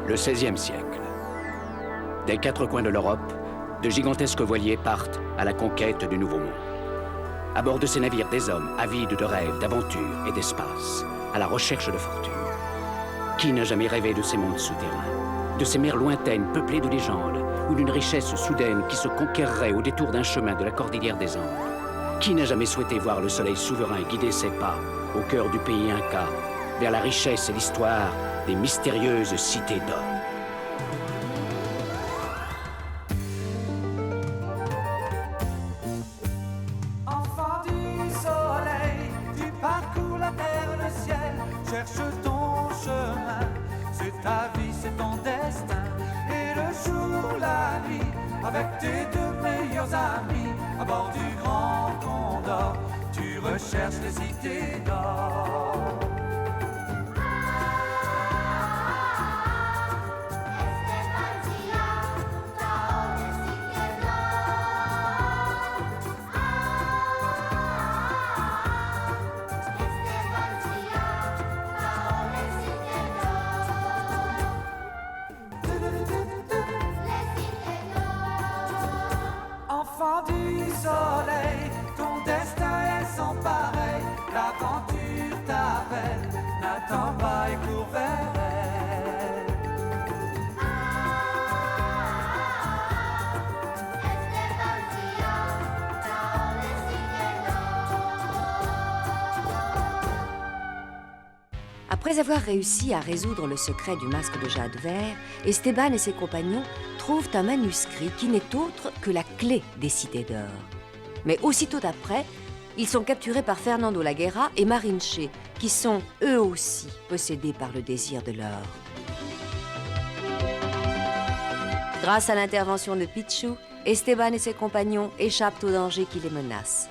Le XVIe siècle. Des quatre coins de l'Europe, de gigantesques voiliers partent à la conquête du Nouveau Monde. À bord de ces navires, des hommes avides de rêves, d'aventures et d'espace, à la recherche de fortune. Qui n'a jamais rêvé de ces mondes souterrains, de ces mers lointaines peuplées de légendes, ou d'une richesse soudaine qui se conquerrait au détour d'un chemin de la cordillère des Andes? Qui n'a jamais souhaité voir le soleil souverain guider ses pas au cœur du pays Inca, vers la richesse et l'histoire des mystérieuses cités d'or? Enfant du soleil, tu parcours la terre, le ciel, cherche ton chemin. C'est ta vie, c'est ton destin. Et le jour, la nuit, avec tes deux meilleurs amis, à bord du Grand Condor, tu recherches les cités d'or. Enfant du soleil, ton destin est sans pareil. L'aventure t'appelle, n'attends pas et cours vers elle. Après avoir réussi à résoudre le secret du masque de jade vert, Esteban et ses compagnons trouvent un manuscrit qui n'est autre que la clé des cités d'or. Mais aussitôt après, ils sont capturés par Fernando la Guerra et Marinche, qui sont eux aussi possédés par le désir de l'or. Grâce à l'intervention de Pichu, Esteban et ses compagnons échappent au danger qui les menace.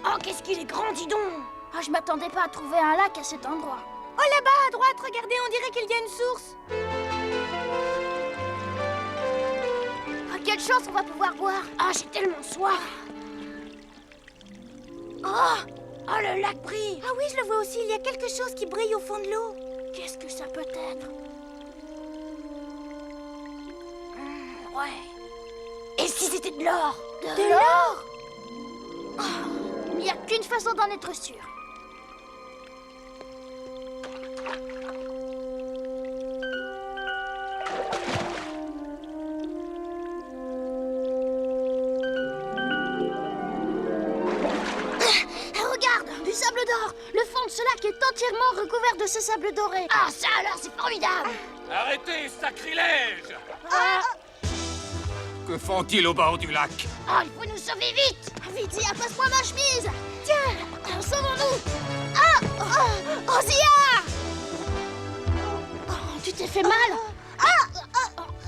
Oh, qu'est-ce qu'il est grand, dis donc! Ah, je m'attendais pas à trouver un lac à cet endroit. Oh, là-bas, à droite, regardez, on dirait qu'il y a une source. Ah, quelle chance, on va pouvoir boire! Ah, j'ai tellement soif! Oh, le lac brille! Ah oui, je le vois aussi, il y a quelque chose qui brille au fond de l'eau. Qu'est-ce que ça peut être? Ouais. Et si c'était de l'or? De l'or? Il n'y a qu'une façon d'en être sûr. Regarde, du sable d'or. Le fond de ce lac est entièrement recouvert de ce sable doré. Ah, ça alors, c'est formidable. Arrêtez, sacrilège! Que font-ils au bord du lac? Oh, il faut nous sauver vite. Vite, Zia, passe-moi ma chemise. Tiens, sauvons-nous. Zia! Oh, tu t'es fait mal?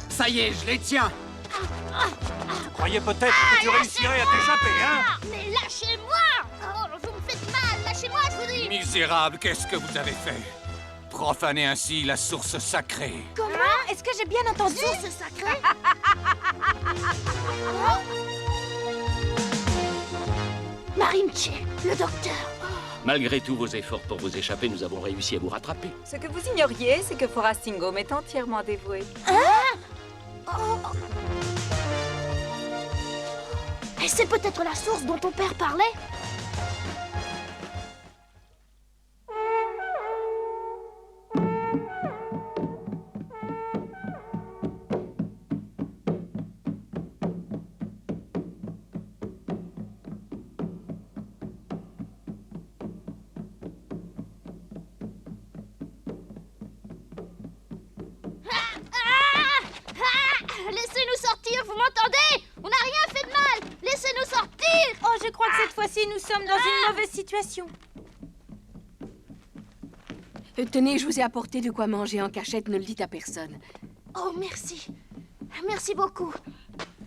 Ça y est, je les tiens! Tu croyais peut-être que tu réussirais à t'échapper, hein? Mais lâchez-moi! Oh, vous me faites mal, lâchez-moi, je vous dis! Misérable, qu'est-ce que vous avez fait? Profaner ainsi la source sacrée. Comment? Est-ce que j'ai bien entendu? Source sacrée? Marinche, le docteur. Malgré tous vos efforts pour vous échapper, nous avons réussi à vous rattraper. Ce que vous ignoriez, c'est que Forastingo m'est entièrement dévoué. Et c'est peut-être la source dont ton père parlait? Laissez-nous sortir, vous m'entendez? On n'a rien fait de mal! Laissez-nous sortir! Oh, je crois que cette fois-ci, nous sommes dans une mauvaise situation. Tenez, je vous ai apporté de quoi manger en cachette, ne le dites à personne. Oh, merci. Merci beaucoup.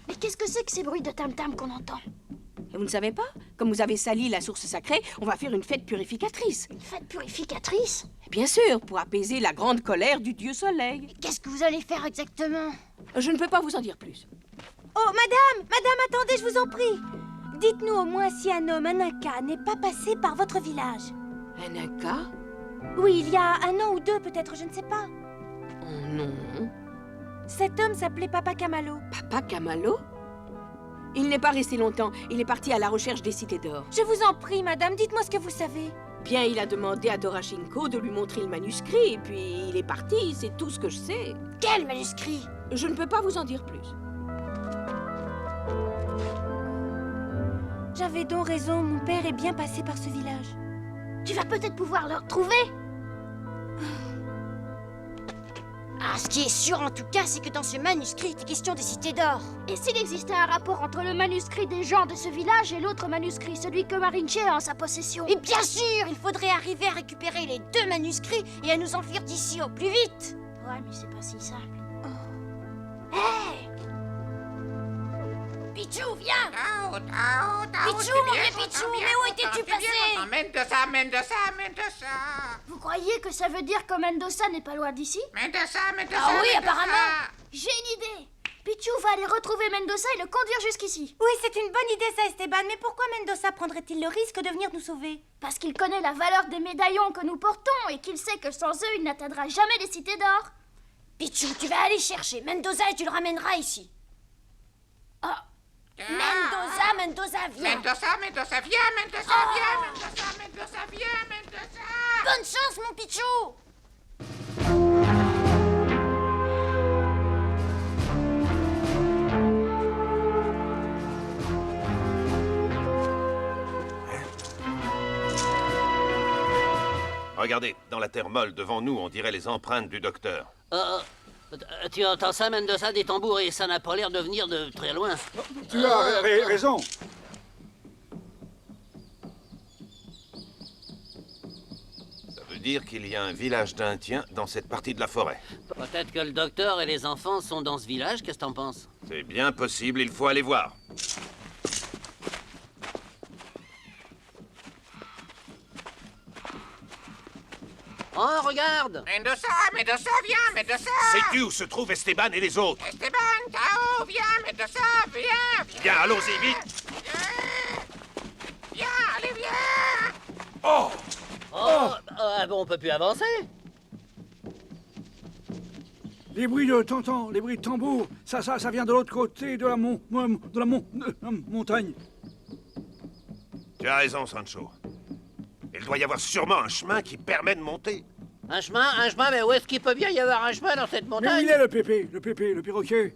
Mais qu'est-ce que c'est que ces bruits de tam-tam qu'on entend? Et vous ne savez pas? Comme vous avez sali la source sacrée, on va faire une fête purificatrice. Une fête purificatrice? Bien sûr, pour apaiser la grande colère du dieu soleil. Qu'est-ce que vous allez faire exactement? Je ne peux pas vous en dire plus. Oh, madame, attendez, je vous en prie. Dites-nous au moins si un homme, un Inca, n'est pas passé par votre village. Un Inca? Oui, il y a 1 an ou 2 peut-être, je ne sais pas. Oh non. Cet homme s'appelait Papa Camalo. Papa Camalo? Il n'est pas resté longtemps. Il est parti à la recherche des cités d'or. Je vous en prie, madame, dites-moi ce que vous savez. Bien, il a demandé à Dorachinko de lui montrer le manuscrit, et puis il est parti, c'est tout ce que je sais. Quel manuscrit? Je ne peux pas vous en dire plus. J'avais donc raison, mon père est bien passé par ce village. Tu vas peut-être pouvoir le retrouver. Ah, ce qui est sûr en tout cas, c'est que dans ce manuscrit, il est question des cités d'or. Et s'il existait un rapport entre le manuscrit des gens de ce village et l'autre manuscrit, celui que Marinche a en sa possession? Et bien sûr, il faudrait arriver à récupérer les 2 manuscrits et à nous enfuir d'ici au plus vite. Ouais, mais c'est pas si simple. Hé! Pichou, viens! Pichou, mon vieux Pichou, mais où étais-tu passé? Mendoza. Vous croyez que ça veut dire que Mendoza n'est pas loin d'ici? Mendoza. Ah oui, apparemment. J'ai une idée. Pichou va aller retrouver Mendoza et le conduire jusqu'ici. Oui, c'est une bonne idée ça, Esteban, mais pourquoi Mendoza prendrait-il le risque de venir nous sauver? Parce qu'il connaît la valeur des médaillons que nous portons et qu'il sait que sans eux, il n'atteindra jamais les cités d'or. Pichou, tu vas aller chercher Mendoza et tu le ramèneras ici. Oh. Mendoza, viens. Mendoza, viens. Bonne chance, mon Pichou. Regardez, dans la terre molle devant nous, on dirait les empreintes du docteur. Tu entends ça, Mendoza, des tambours, et ça n'a pas l'air de venir de très loin. Tu as raison. Ça veut dire qu'il y a un village d'Indiens dans cette partie de la forêt. Peut-être que le docteur et les enfants sont dans ce village, qu'est-ce que t'en penses? C'est bien possible, il faut aller voir. Oh, regarde! Mendoza, viens. Sais-tu où se trouvent Esteban et les autres? Esteban, Tao, viens, Mendoza, viens. Viens, allons-y, vite! Viens, allez, viens. Oh! Bon, on peut plus avancer? Les bruits de tonton, les bruits de tambour, ça vient de l'autre côté de la montagne. Tu as raison, Sancho. Il doit y avoir sûrement un chemin qui permet de monter. Un chemin, mais où est-ce qu'il peut bien y avoir un chemin dans cette Mais montagne? où il est le pépé, le perroquet?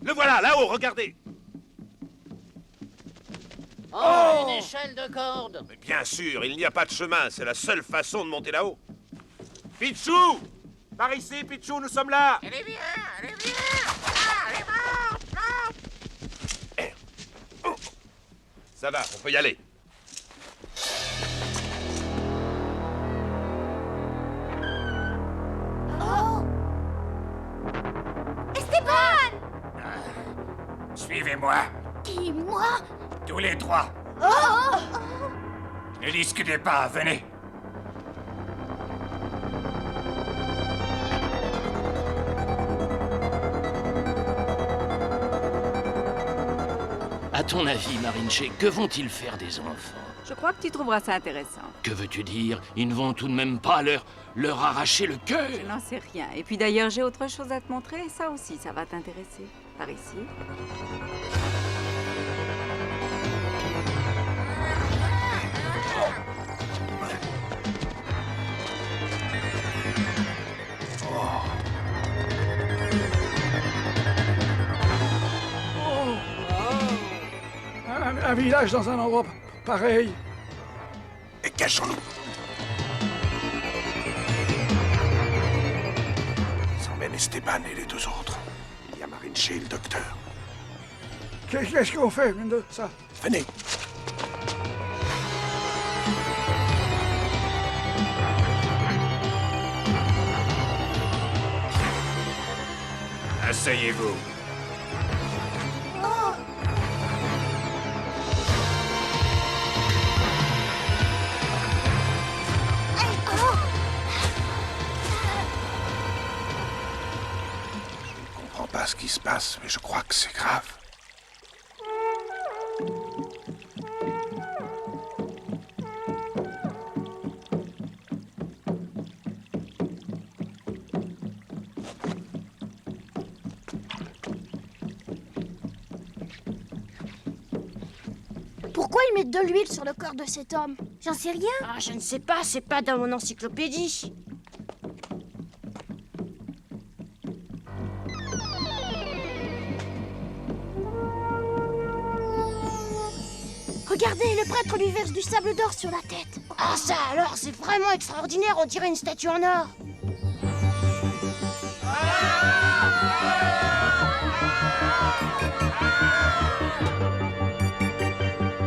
Le voilà, là-haut, regardez! Oh, une échelle de corde! Mais bien sûr, il n'y a pas de chemin, c'est la seule façon de monter là-haut. Pichou! Par ici, Pichou, nous sommes là! Allez, viens. Allez, monte. Ça va, on peut y aller. Esteban! Suivez-moi, Qui, moi? tous les 3. Ne discutez pas, venez. À ton avis, Marinche, que vont-ils faire des enfants? Je crois que tu trouveras ça intéressant. Que veux-tu dire? Ils ne vont tout de même pas leur arracher le cœur? Je n'en sais rien. Et puis d'ailleurs, j'ai autre chose à te montrer. Ça aussi, ça va t'intéresser. Par ici. Un village dans un endroit pareil. Et cachons-nous. Ils emmènent Esteban et les 2 autres. Il y a Marinche et le docteur. Qu'est-ce qu'on fait, Mendoza? Venez. Asseyez-vous. pas ce qui se passe, mais je crois que c'est grave. Pourquoi ils mettent de l'huile sur le corps de cet homme? J'en sais rien. Ah, je ne sais pas, c'est pas dans mon encyclopédie. Regardez, le prêtre lui verse du sable d'or sur la tête. Ah ça alors, c'est vraiment extraordinaire, on dirait une statue en or.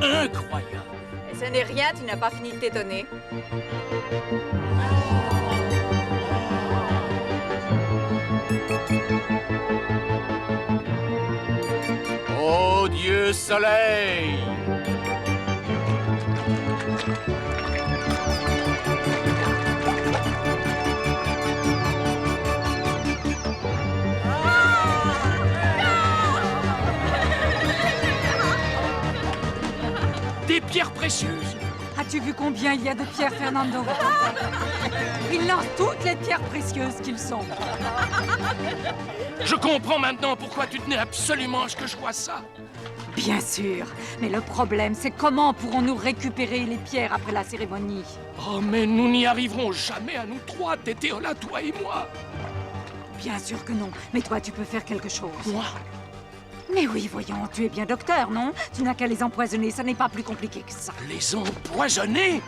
Incroyable. Et ce n'est rien, tu n'as pas fini de t'étonner. Ô Dieu Soleil! Des pierres précieuses. As-tu vu combien il y a de pierres, Fernando? Ils lancent toutes les pierres précieuses qu'ils sont. Je comprends maintenant pourquoi tu tenais absolument à ce que je vois ça. Bien sûr, mais le problème, c'est comment pourrons-nous récupérer les pierres après la cérémonie? Oh, mais nous n'y arriverons jamais à nous trois, Tétéola, toi et moi. Bien sûr que non, mais toi, tu peux faire quelque chose. Moi? Mais oui, voyons, tu es bien docteur, non? Tu n'as qu'à les empoisonner, ça n'est pas plus compliqué que ça. Les empoisonner?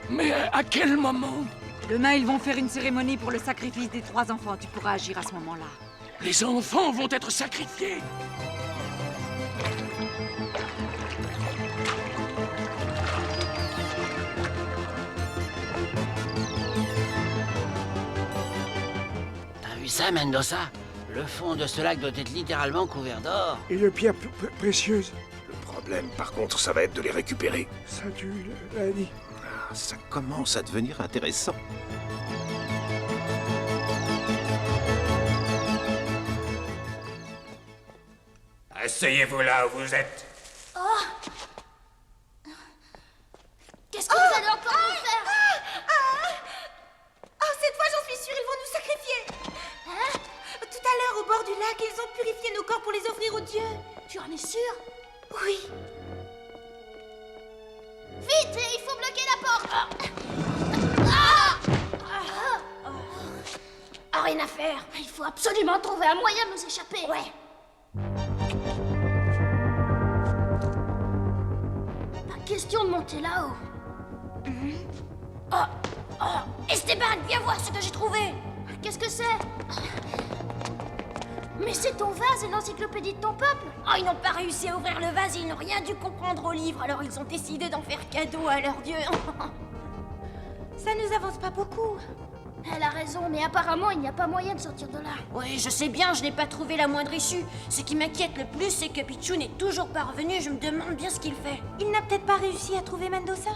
Mais à quel moment? Demain, ils vont faire une cérémonie pour le sacrifice des 3 enfants. Tu pourras agir à ce moment-là. Les enfants vont être sacrifiés. T'as vu ça, Mendoza? Le fond de ce lac doit être littéralement couvert d'or. Et de pierres précieuses. Le problème, par contre, ça va être de les récupérer. Ça, tu l'as dit. Ah, ça commence à devenir intéressant. Asseyez-vous là où vous êtes. Qu'est-ce que vous allez encore nous faire? Oh, cette fois, j'en suis sûre, ils vont nous sacrifier. Hein? Tout à l'heure, au bord du lac, ils ont purifié nos corps pour les offrir aux dieux. Tu en es sûr? Oui. Vite, il faut bloquer la porte. Ah, rien à faire. Il faut absolument trouver un moyen de nous échapper. Ouais. Pas question de monter là-haut. Esteban, viens voir ce que j'ai trouvé. Qu'est-ce que c'est? Mais c'est ton vase et l'encyclopédie de ton peuple. Oh, ils n'ont pas réussi à ouvrir le vase et ils n'ont rien dû comprendre au livre, alors ils ont décidé d'en faire cadeau à leur dieu. Ça nous avance pas beaucoup. Elle a raison, mais apparemment, il n'y a pas moyen de sortir de là. Oui, je sais bien, je n'ai pas trouvé la moindre issue. Ce qui m'inquiète le plus, c'est que Pichou n'est toujours pas revenu. Je me demande bien ce qu'il fait. Il n'a peut-être pas réussi à trouver Mendoza?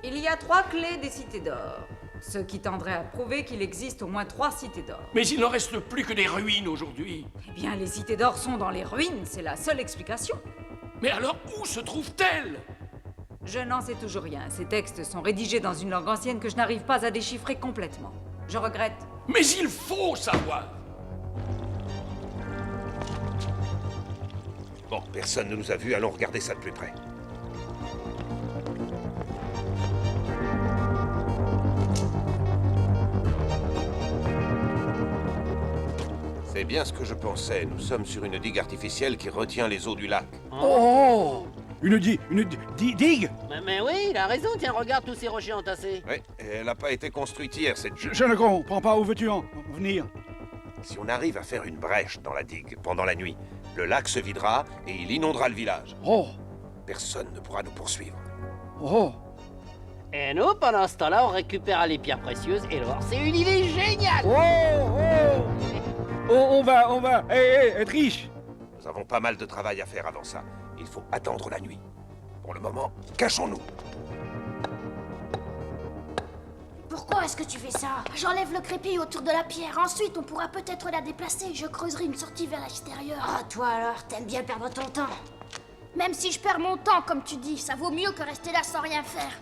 Il y a 3 clés des cités d'or. Ce qui tendrait à prouver qu'il existe au moins 3 cités d'or. Mais il n'en reste plus que des ruines aujourd'hui. Eh bien, les cités d'or sont dans les ruines, c'est la seule explication. Mais alors, où se trouvent-elles? Je n'en sais toujours rien. Ces textes sont rédigés dans une langue ancienne que je n'arrive pas à déchiffrer complètement. Je regrette. Mais il faut savoir. Bon, personne ne nous a vus, allons regarder ça de plus près. C'est bien ce que je pensais. Nous sommes sur une digue artificielle qui retient les eaux du lac. Oh! Une digue? Mais oui, il a raison, tiens, regarde tous ces rochers entassés. Oui, elle n'a pas été construite hier, cette digue. Je ne comprends pas, où veux-tu en venir? Si on arrive à faire une brèche dans la digue pendant la nuit, le lac se videra et il inondera le village. Oh! Personne ne pourra nous poursuivre. Oh! Et nous, pendant ce temps-là, on récupérera les pierres précieuses et l'or. C'est une idée géniale! On va être riche. Nous avons pas mal de travail à faire avant ça. Il faut attendre la nuit. Pour le moment, cachons-nous. Pourquoi est-ce que tu fais ça? J'enlève le crépi autour de la pierre. Ensuite, on pourra peut-être la déplacer. Je creuserai une sortie vers l'extérieur. Ah, toi alors, t'aimes bien perdre ton temps. Même si je perds mon temps, comme tu dis, ça vaut mieux que rester là sans rien faire.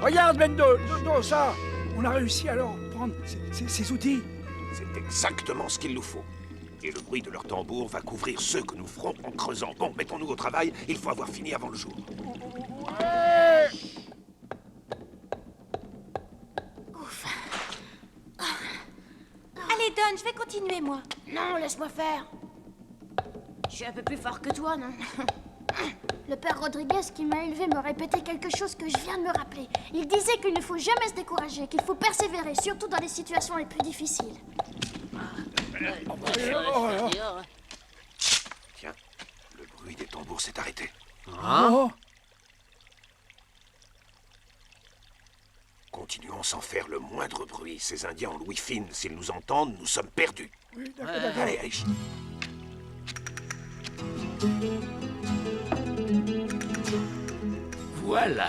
Regarde, Mendo, ça. On a réussi à leur prendre ces outils. C'est exactement ce qu'il nous faut. Et le bruit de leur tambour va couvrir ceux que nous ferons en creusant. Bon, mettons-nous au travail, il faut avoir fini avant le jour. Ouais. Ouf. Allez, Don, je vais continuer, moi. Non, laisse-moi faire. Je suis un peu plus fort que toi, non? Le père Rodriguez qui m'a élevé me répétait quelque chose que je viens de me rappeler. Il disait qu'il ne faut jamais se décourager, qu'il faut persévérer, surtout dans les situations les plus difficiles. Tiens, le bruit des tambours s'est arrêté. Oh. Continuons sans faire le moindre bruit. Ces Indiens ont l'ouïe fine. S'ils nous entendent, nous sommes perdus. Oui, d'accord. Allez, allez. Voilà.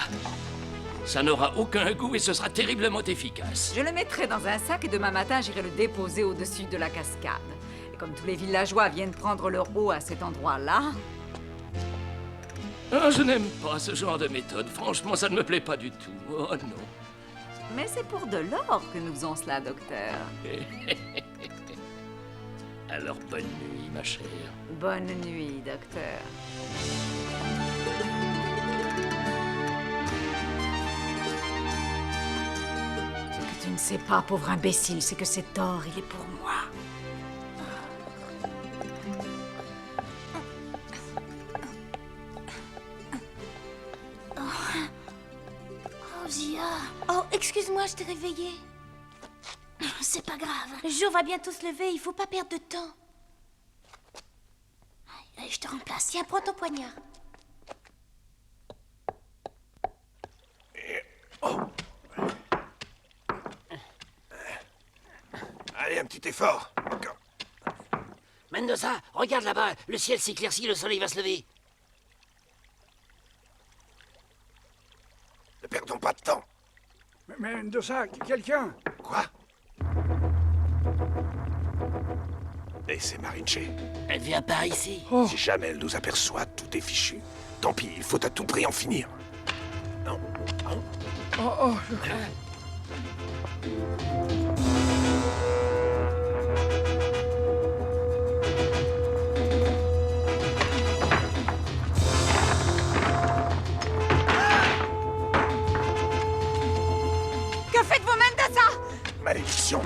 Ça n'aura aucun goût et ce sera terriblement efficace. Je le mettrai dans un sac et demain matin, j'irai le déposer au-dessus de la cascade. Et comme tous les villageois viennent prendre leur eau à cet endroit-là... Ah, je n'aime pas ce genre de méthode. Franchement, ça ne me plaît pas du tout. Oh non. Mais c'est pour de l'or que nous faisons cela, docteur. Alors, bonne nuit, ma chère. Bonne nuit, docteur. Ce que tu ne sais pas, pauvre imbécile, c'est que cet or, il est pour moi. Zia. Oh, excuse-moi, je t'ai réveillée. C'est pas grave. Le jour va bientôt se lever, il faut pas perdre de temps. Allez, je te remplace. Tiens, prends ton poignard. Allez, un petit effort. Mendoza, regarde là-bas, le ciel s'éclaircit, le soleil va se lever. Ne perdons pas de temps. Mais de ça, quelqu'un. Quoi? Et c'est Marinche. Elle vient par ici. Oh. Si jamais elle nous aperçoit, tout est fichu. Tant pis, il faut à tout prix en finir. Non. Non. Oh, je... Que faites-vous, Mendoza? Malédiction.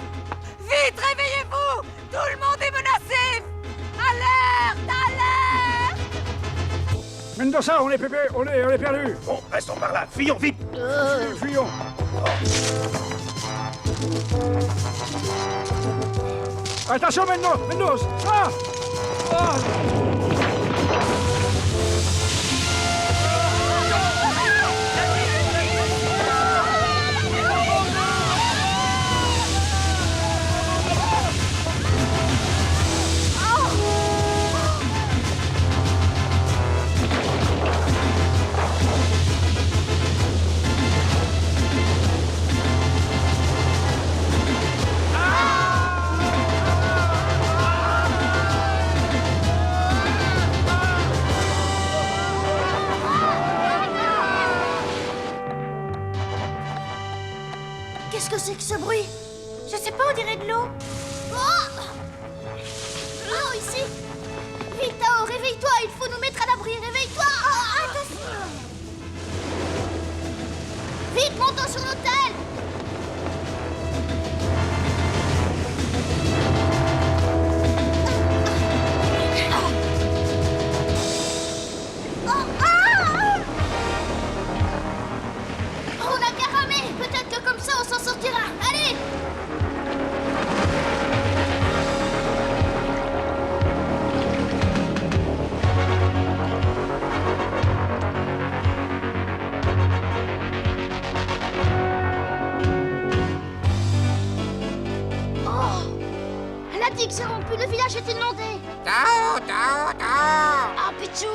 Vite, réveillez-vous! Tout le monde est menacé! Alerte! Alerte! Mendoza, on est pépé, on est perdu. Bon, restons par là. Fuyons vite. Fuyons. Attention, Mendoza. Ah! Ah! Qu'est-ce que c'est que ce bruit? Je sais pas, on dirait de l'eau. Oh! Oh, ici! Vite, Tao, réveille-toi! Il faut nous mettre à l'abri! Réveille-toi! Attention! Vite, montons sur l'hôtel! digue s'est rompue, le village est inondé. Tao, Tao, Tao. Ah, Pichou!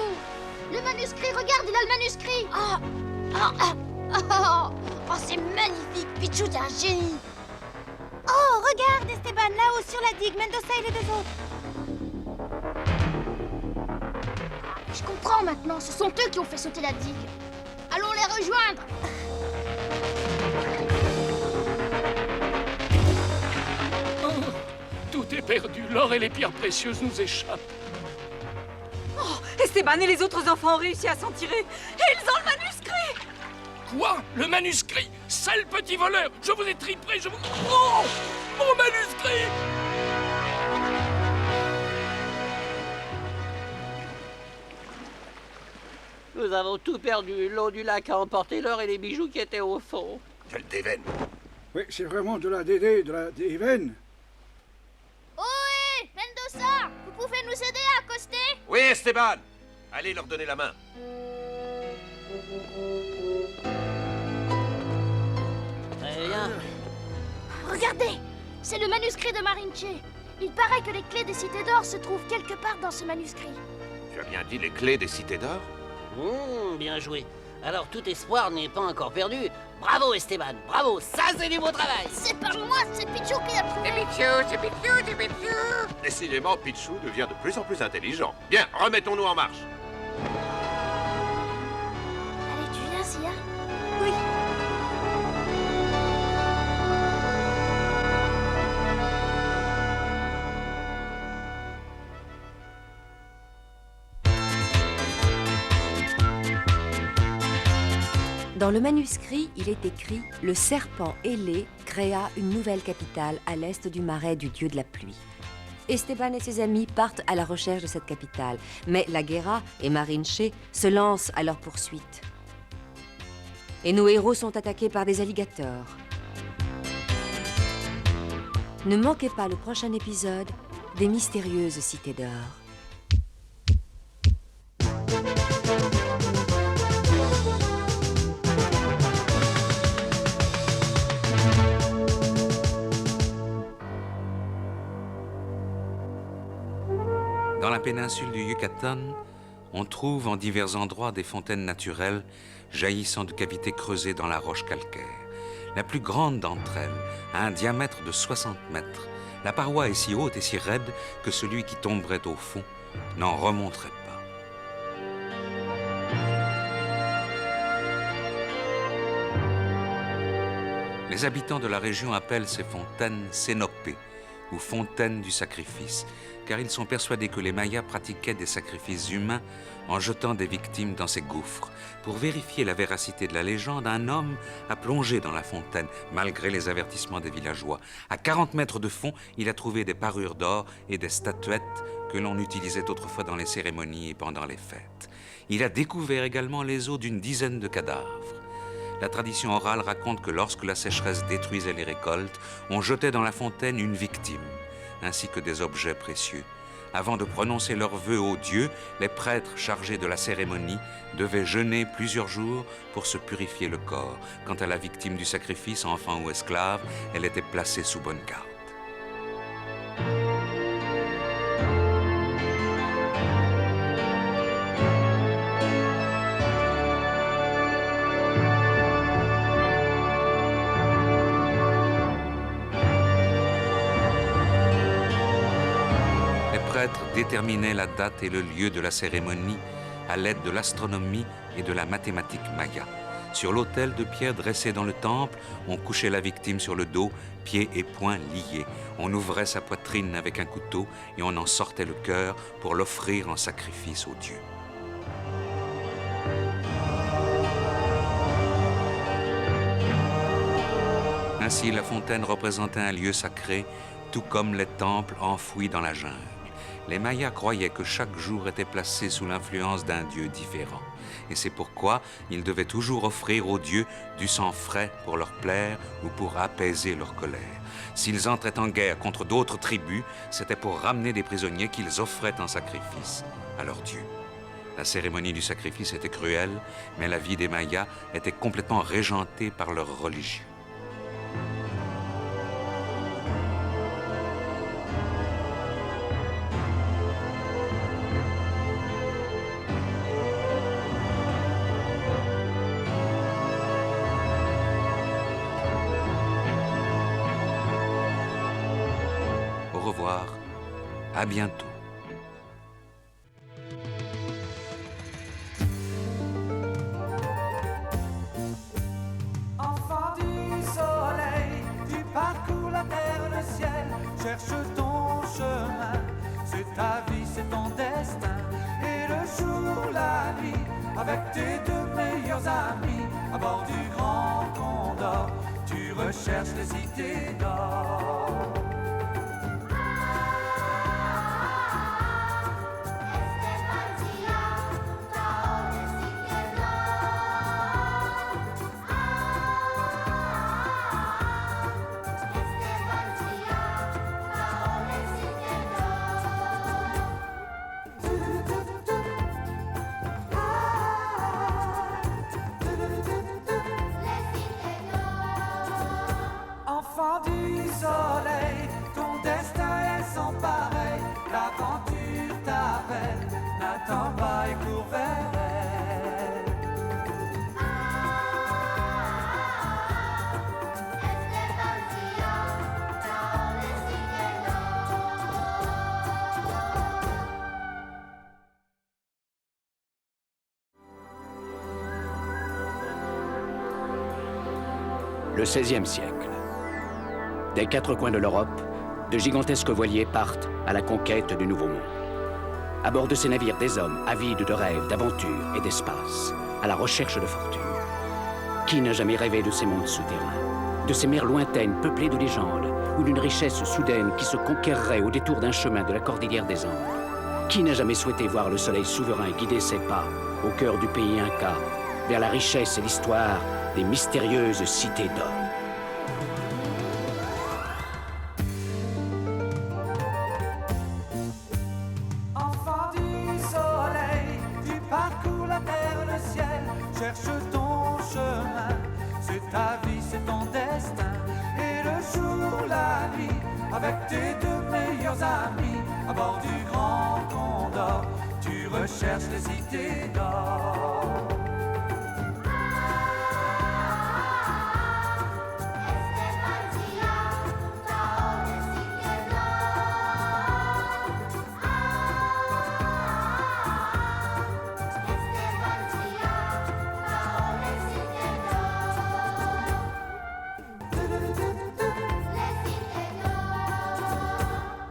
Le manuscrit, regarde, il a le manuscrit. Oh, c'est magnifique, Pichou, t'es un génie. Oh, regarde, Esteban, là-haut sur la digue, Mendoza et les deux autres. Je comprends maintenant, ce sont eux qui ont fait sauter la digue. Allons les rejoindre. Tout est perdu, l'or et les pierres précieuses nous échappent. Oh, Esteban et les autres enfants ont réussi à s'en tirer. Et ils ont le manuscrit! Quoi? Le manuscrit? Sale petit voleur! Je vous ai tripré, je vous... Oh! Mon manuscrit! Nous avons tout perdu. L'eau du lac a emporté l'or et les bijoux qui étaient au fond. Quelle déveine! Oui, c'est vraiment de la dédé, de la déveine. Ohé, Mendoza, vous pouvez nous aider à accoster? Oui, Esteban! Allez leur donner la main. Très bien. Regardez, c'est le manuscrit de Marinche. Il paraît que les clés des cités d'or se trouvent quelque part dans ce manuscrit. Tu as bien dit les clés des cités d'or? Bien joué. Alors tout espoir n'est pas encore perdu. Bravo Esteban, bravo, ça c'est du beau travail. C'est pas moi, c'est Pichou qui l'a trouvé. C'est Pichou. Décidément, Pichou devient de plus en plus intelligent. Bien, remettons-nous en marche. Allez, tu viens, Sia? Oui. Dans le manuscrit, il est écrit « Le serpent ailé créa une nouvelle capitale à l'est du marais du dieu de la pluie ». Esteban et ses amis partent à la recherche de cette capitale, mais la Guerra et Marinche se lancent à leur poursuite. Et nos héros sont attaqués par des alligators. Ne manquez pas le prochain épisode des mystérieuses cités d'or. Dans la péninsule du Yucatan, on trouve en divers endroits des fontaines naturelles jaillissant de cavités creusées dans la roche calcaire. La plus grande d'entre elles a un diamètre de 60 mètres. La paroi est si haute et si raide que celui qui tomberait au fond n'en remonterait pas. Les habitants de la région appellent ces fontaines Cénopées, ou fontaines du sacrifice, car ils sont persuadés que les Mayas pratiquaient des sacrifices humains en jetant des victimes dans ces gouffres. Pour vérifier la véracité de la légende, un homme a plongé dans la fontaine, malgré les avertissements des villageois. À 40 mètres de fond, il a trouvé des parures d'or et des statuettes que l'on utilisait autrefois dans les cérémonies et pendant les fêtes. Il a découvert également les os d'une dizaine de cadavres. La tradition orale raconte que lorsque la sécheresse détruisait les récoltes, on jetait dans la fontaine une victime, ainsi que des objets précieux. Avant de prononcer leurs vœux aux dieux, les prêtres chargés de la cérémonie devaient jeûner plusieurs jours pour se purifier le corps. Quant à la victime du sacrifice, enfant ou esclave, elle était placée sous bonne garde. Les prêtres déterminaient la date et le lieu de la cérémonie à l'aide de l'astronomie et de la mathématique maya. Sur l'autel de pierre dressé dans le temple, on couchait la victime sur le dos, pieds et poings liés. On ouvrait sa poitrine avec un couteau et on en sortait le cœur pour l'offrir en sacrifice aux dieux. Ainsi, la fontaine représentait un lieu sacré, tout comme les temples enfouis dans la jungle. Les Mayas croyaient que chaque jour était placé sous l'influence d'un dieu différent. Et c'est pourquoi ils devaient toujours offrir aux dieux du sang frais pour leur plaire ou pour apaiser leur colère. S'ils entraient en guerre contre d'autres tribus, c'était pour ramener des prisonniers qu'ils offraient en sacrifice à leurs dieux. La cérémonie du sacrifice était cruelle, mais la vie des Mayas était complètement régentée par leur religion. revoir. À bientôt. Enfant du soleil, tu parcours la terre, le ciel, cherche ton chemin. C'est ta vie, c'est ton destin. Et le jour, la nuit, avec tes deux meilleurs amis, à bord du Grand Condor, tu recherches les cités d'or. Enfant du soleil, ton destin est sans pareil. L'aventure t'appelle, n'attends pas et cours vers elle. Le XVIe siècle. Des quatre coins de l'Europe, de gigantesques voiliers partent à la conquête du Nouveau Monde. À bord de ces navires, des hommes avides de rêves, d'aventures et d'espace, à la recherche de fortune. Qui n'a jamais rêvé de ces mondes souterrains, de ces mers lointaines peuplées de légendes, ou d'une richesse soudaine qui se conquerrait au détour d'un chemin de la cordillère des Andes? Qui n'a jamais souhaité voir le soleil souverain guider ses pas au cœur du pays Inca, vers la richesse et l'histoire des mystérieuses cités d'or? Enfant du soleil, tu parcours la terre, le ciel, cherche ton chemin. C'est ta vie, c'est ton destin. Et le jour, la nuit, avec tes deux meilleurs amis, à bord du Grand Condor, tu recherches les cités d'or.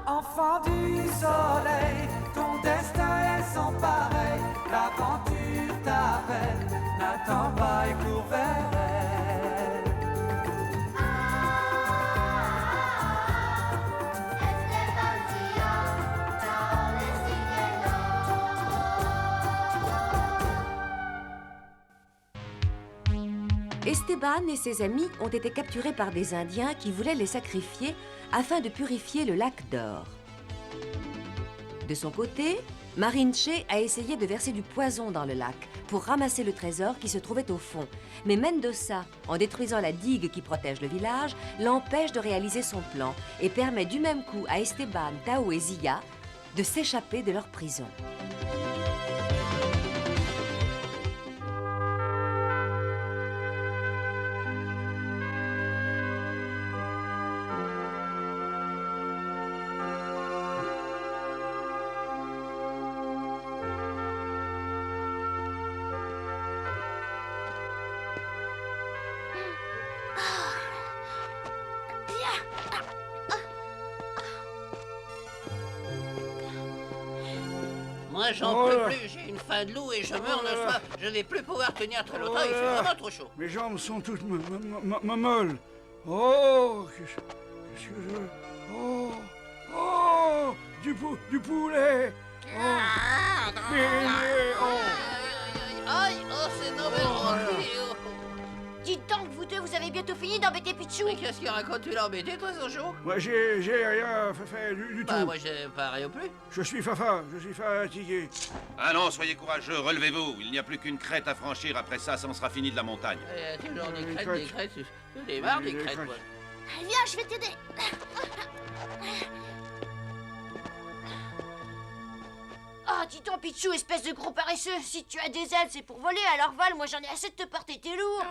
Enfant du soleil, ton destin est sans pareil. L'aventure t'appelle, n'attends pas et cours vers elle. Esteban et ses amis ont été capturés par des Indiens qui voulaient les sacrifier afin de purifier le lac d'or. De son côté, Marinche a essayé de verser du poison dans le lac pour ramasser le trésor qui se trouvait au fond. Mais Mendoza, en détruisant la digue qui protège le village, l'empêche de réaliser son plan et permet du même coup à Esteban, Tao et Zia de s'échapper de leur prison. Moi, j'en peux plus, j'ai une faim de loup et je meurs de soif. Je vais plus pouvoir tenir très longtemps, il fait vraiment trop chaud. Mes jambes sont toutes molles. Oh, qu'est-ce que je... Oh, oh, du poulet. Oh, beignet, oh. Aïe, oh, c'est normal. Dites donc, vous deux, vous avez bientôt fini d'embêter Pichou. Mais qu'est-ce qu'il raconte? Tu l'as embêté, toi, Sancho? Moi, j'ai rien fait du tout. Bah, moi, j'ai pareil au plus. Je suis fatigué. Ah non, soyez courageux, relevez-vous. Il n'y a plus qu'une crête à franchir. Après ça, ça en sera fini de la montagne. Toujours des crêtes. J'en ai marre des crêtes, moi. Viens, je vais t'aider. Oh, dis donc, Pichou, espèce de gros paresseux. Si tu as des ailes, c'est pour voler, alors vole. Moi, j'en ai assez de te porter, t'es lourd.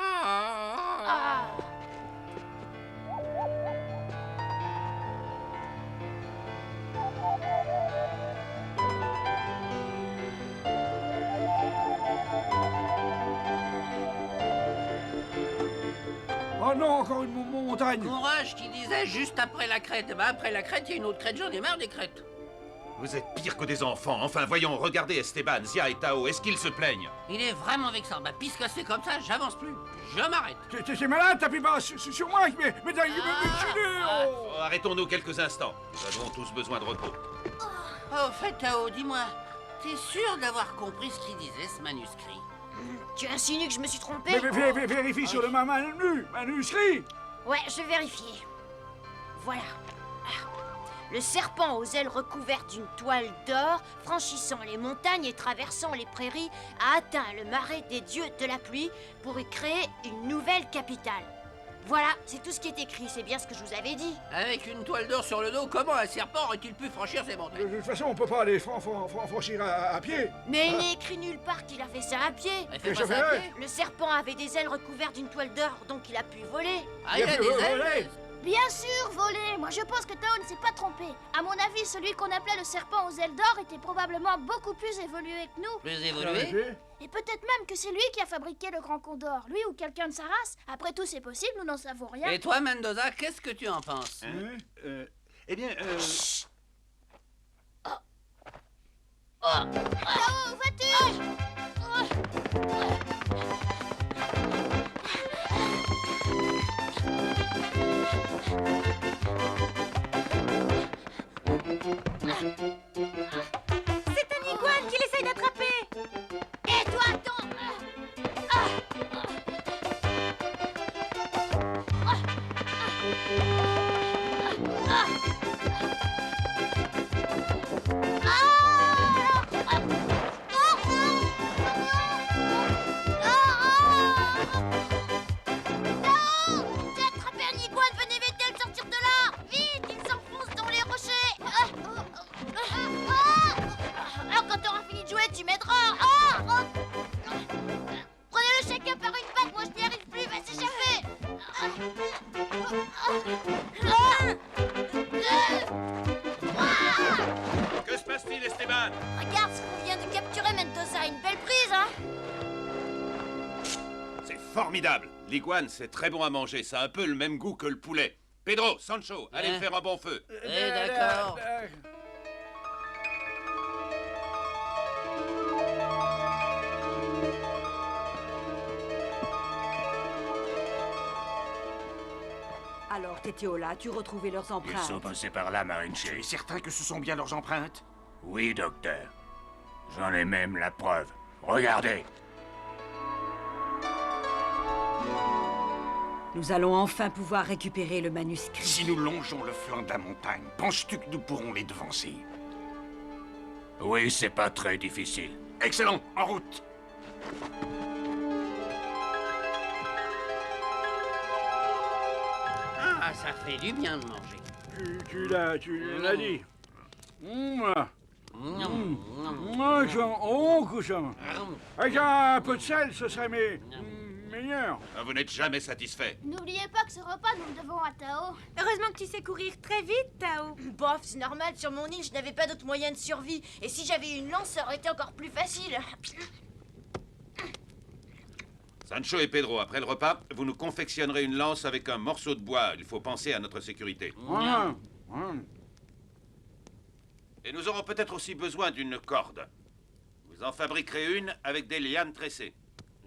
Oh non, encore une montagne. Courage qui disait juste après la crête. Bah après la crête, il y a une autre crête, j'en ai marre des crêtes. Vous êtes pire que des enfants. Enfin, voyons, regardez Esteban, Zia et Tao. Est-ce qu'ils se plaignent? Il est vraiment vexant. Bah puisque c'est comme ça, j'avance plus. Je m'arrête. T'es malade, t'appuies pas sur moi, mais t'as Oh, arrêtons-nous quelques instants. Nous avons tous besoin de repos. Oh, au fait, Tao, dis-moi, t'es sûr d'avoir compris ce qu'il disait, ce manuscrit? Tu insinues que je me suis trompé? Mais vérifie sur le manuscrit. Ouais, je vais vérifier. Voilà. Le serpent aux ailes recouvertes d'une toile d'or, franchissant les montagnes et traversant les prairies, a atteint le marais des dieux de la pluie pour y créer une nouvelle capitale. Voilà, c'est tout ce qui est écrit, c'est bien ce que je vous avais dit. Avec une toile d'or sur le dos, comment un serpent aurait-il pu franchir ces montagnes? De toute façon, on peut pas les franchir à pied. Mais il n'est écrit nulle part qu'il a fait ça à pied. Fait pas ça à pied. Le serpent avait des ailes recouvertes d'une toile d'or, donc il a pu voler. Ah, il a des ailes? Bien sûr, voler. Moi, je pense que Tao ne s'est pas trompé. À mon avis, celui qu'on appelait le serpent aux ailes d'or était probablement beaucoup plus évolué que nous. Plus évolué? Et peut-être même que c'est lui qui a fabriqué le grand condor. Lui ou quelqu'un de sa race. Après tout, c'est possible, nous n'en savons rien. Et toi, Mendoza, qu'est-ce que tu en penses? Eh bien, Tao, où vas-tu? C'est un iguane qu'il essaye d'attraper. Et toi, attends. J'ai attrapé un iguane, venez vite le sortir de là. Vite, il s'enfonce dans les rochers. Alors quand t'auras fini de jouer, tu m'aideras. Prenez-le chacun par une patte, moi je n'y arrive plus, va s'échapper. que se passe-t-il, Esteban? Regarde ce qu'on vient de capturer, Mendoza, une belle prise, hein? C'est formidable. L'iguane, c'est très bon à manger. Ça a un peu le même goût que le poulet. Pedro, Sancho, allez me faire un bon feu. D'accord. Alors, Tétéola, as-tu retrouvé leurs Ils empreintes? sont passés par là, Marinche. Certain que ce sont bien leurs empreintes? Oui, docteur. J'en ai même la preuve. Regardez. Nous allons enfin pouvoir récupérer le manuscrit. Si nous longeons le flanc de la montagne, penses-tu que nous pourrons les devancer? Oui, c'est pas très difficile. Excellent, en route! Ah, ça fait du bien de manger. Tu l'as dit. Cousin. Avec un peu de sel, ce serait meilleur. Ah, vous n'êtes jamais satisfait. N'oubliez pas que ce repas, nous le devons à Tao. Heureusement que tu sais courir très vite, Tao. Bof, c'est normal, sur mon île, je n'avais pas d'autre moyen de survie. Et si j'avais une lance, ça aurait été encore plus facile. Sancho et Pedro, après le repas, vous nous confectionnerez une lance avec un morceau de bois. Il faut penser à notre sécurité. Et nous aurons peut-être aussi besoin d'une corde. Vous en fabriquerez une avec des lianes tressées.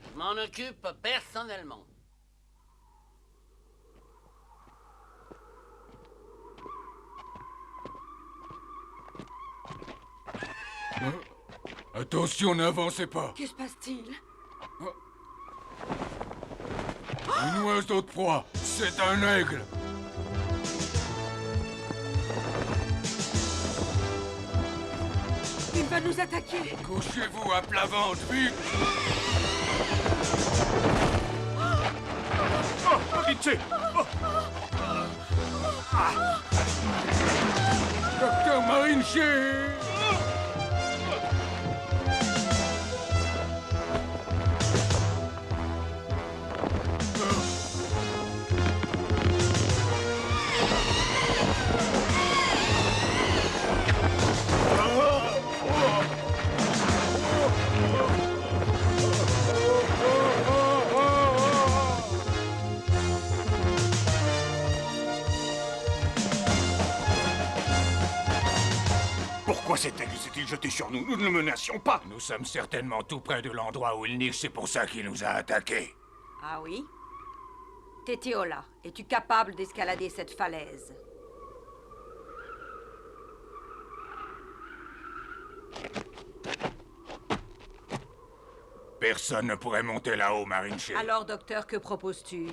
Je m'en occupe personnellement. Attention, n'avancez pas. Que se passe-t-il? Une oiseau de proie, c'est un aigle. Il va nous attaquer. Couchez-vous à plat ventre, vite. Vite! Docteur Marinche. Pourquoi cet aigle s'est-il jeté sur nous? Nous ne le menacions pas. Nous sommes certainement tout près de l'endroit où il niche, c'est pour ça qu'il nous a attaqués. Ah oui? Tétiola, es-tu capable d'escalader cette falaise? Personne ne pourrait monter là-haut, Marinche. Alors, docteur, que proposes-tu?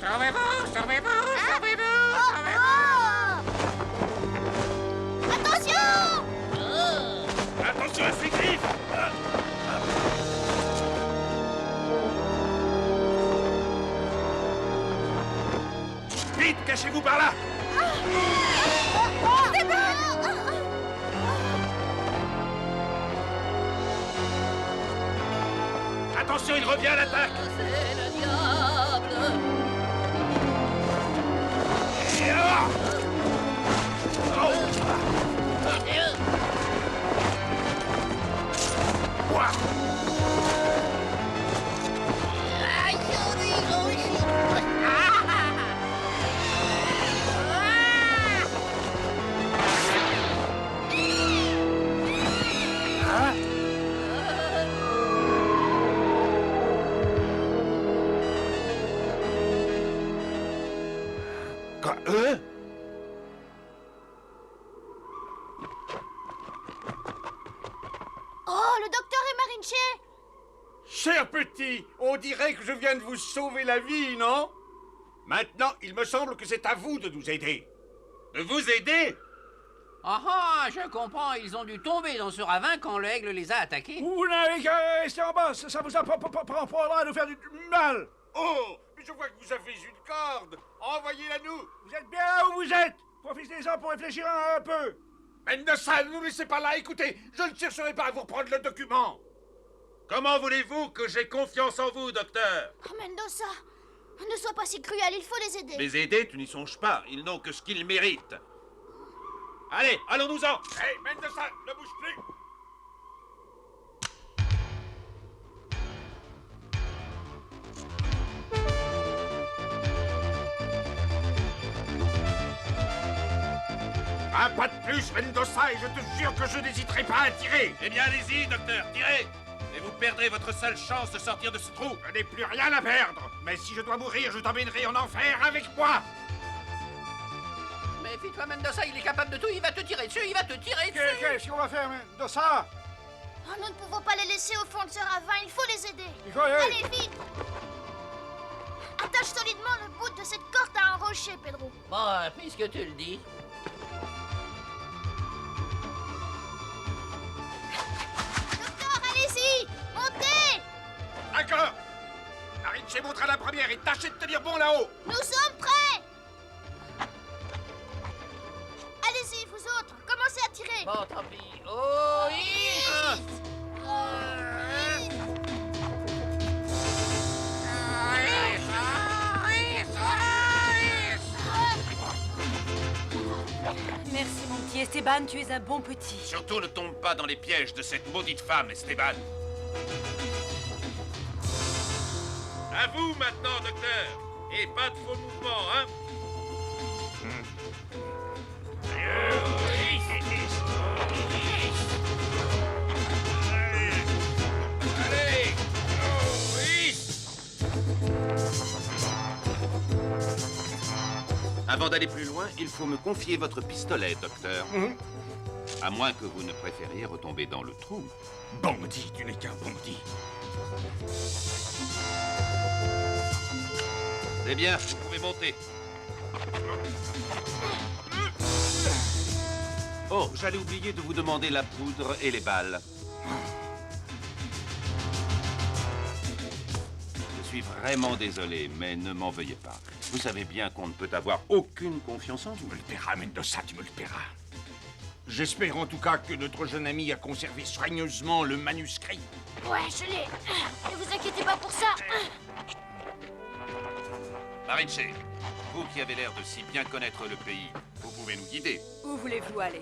Sauvez-vous, sauvez-vous, sauvez-vous, sauvez-vous. Attention! Attention à ces griffes! Vite, cachez-vous par là! Attention, il revient à l'attaque! C'est le diable. Et alors? Oh! Ouah! Quoi? Oh, le docteur et Marinche! Cher petit, on dirait que je viens de vous sauver la vie, non? Maintenant, il me semble que c'est à vous de nous aider. De vous aider? Ah ah, je comprends, ils ont dû tomber dans ce ravin quand l'aigle les a attaqués. Vous n'avez qu'à rester en bas, ça vous apprendra à nous faire du mal. Oh, mais je vois que vous avez une corde. Envoyez-la nous. Vous êtes bien là où vous êtes. Profitez-en pour réfléchir un peu. Mendoza, ne nous laissez pas là, écoutez, je ne chercherai pas à vous reprendre le document. Comment voulez-vous que j'ai confiance en vous, docteur? Oh, Mendoza! Ne sois pas si cruel, il faut les aider. Les aider, tu n'y songes pas. Ils n'ont que ce qu'ils méritent. Allez, allons-nous-en! Hey, Mendoza, ne bouge plus. Un pas de plus, Mendoza, et je te jure que je n'hésiterai pas à tirer. Eh bien, allez-y, docteur, tirez! Et vous perdrez votre seule chance de sortir de ce trou. Je n'ai plus rien à perdre. Mais si je dois mourir, je t'emmènerai en enfer avec moi. Méfie-toi, Mendoza, il est capable de tout, il va te tirer dessus, il va te tirer dessus. Qu'est-ce qu'on va faire, Mendoza? Oh, nous ne pouvons pas les laisser au fond de ce ravin, il faut les aider. Il faut y aller. Allez, vite! Attache solidement le bout de cette corde à un rocher, Pedro. Bon, puisque tu le dis. Docteur, allez-y! Montez! D'accord. Marinche montera la première et tâchez de tenir bon là-haut. Nous sommes prêts! Allez-y, vous autres, commencez à tirer! Bon, tant pis. Oh, oui! Merci, mon petit Esteban, tu es un bon petit. Surtout ne tombe pas dans les pièges de cette maudite femme, Esteban. À vous maintenant, docteur. Et pas de faux mouvements, hein? Allez! Avant d'aller plus loin, il faut me confier votre pistolet, docteur. À moins que vous ne préfériez retomber dans le trou. Bandit, tu n'es qu'un bandit. C'est bien, vous pouvez monter. Oh, j'allais oublier de vous demander la poudre et les balles. Je suis vraiment désolé, mais ne m'en veuillez pas. Vous savez bien qu'on ne peut avoir aucune confiance en vous. Tu me le paieras, Mendoza, tu me le paieras. J'espère en tout cas que notre jeune ami a conservé soigneusement le manuscrit. Ouais, je l'ai. Ne vous inquiétez pas pour ça. Marinche, vous qui avez l'air de si bien connaître le pays, vous pouvez nous guider. Où voulez-vous aller?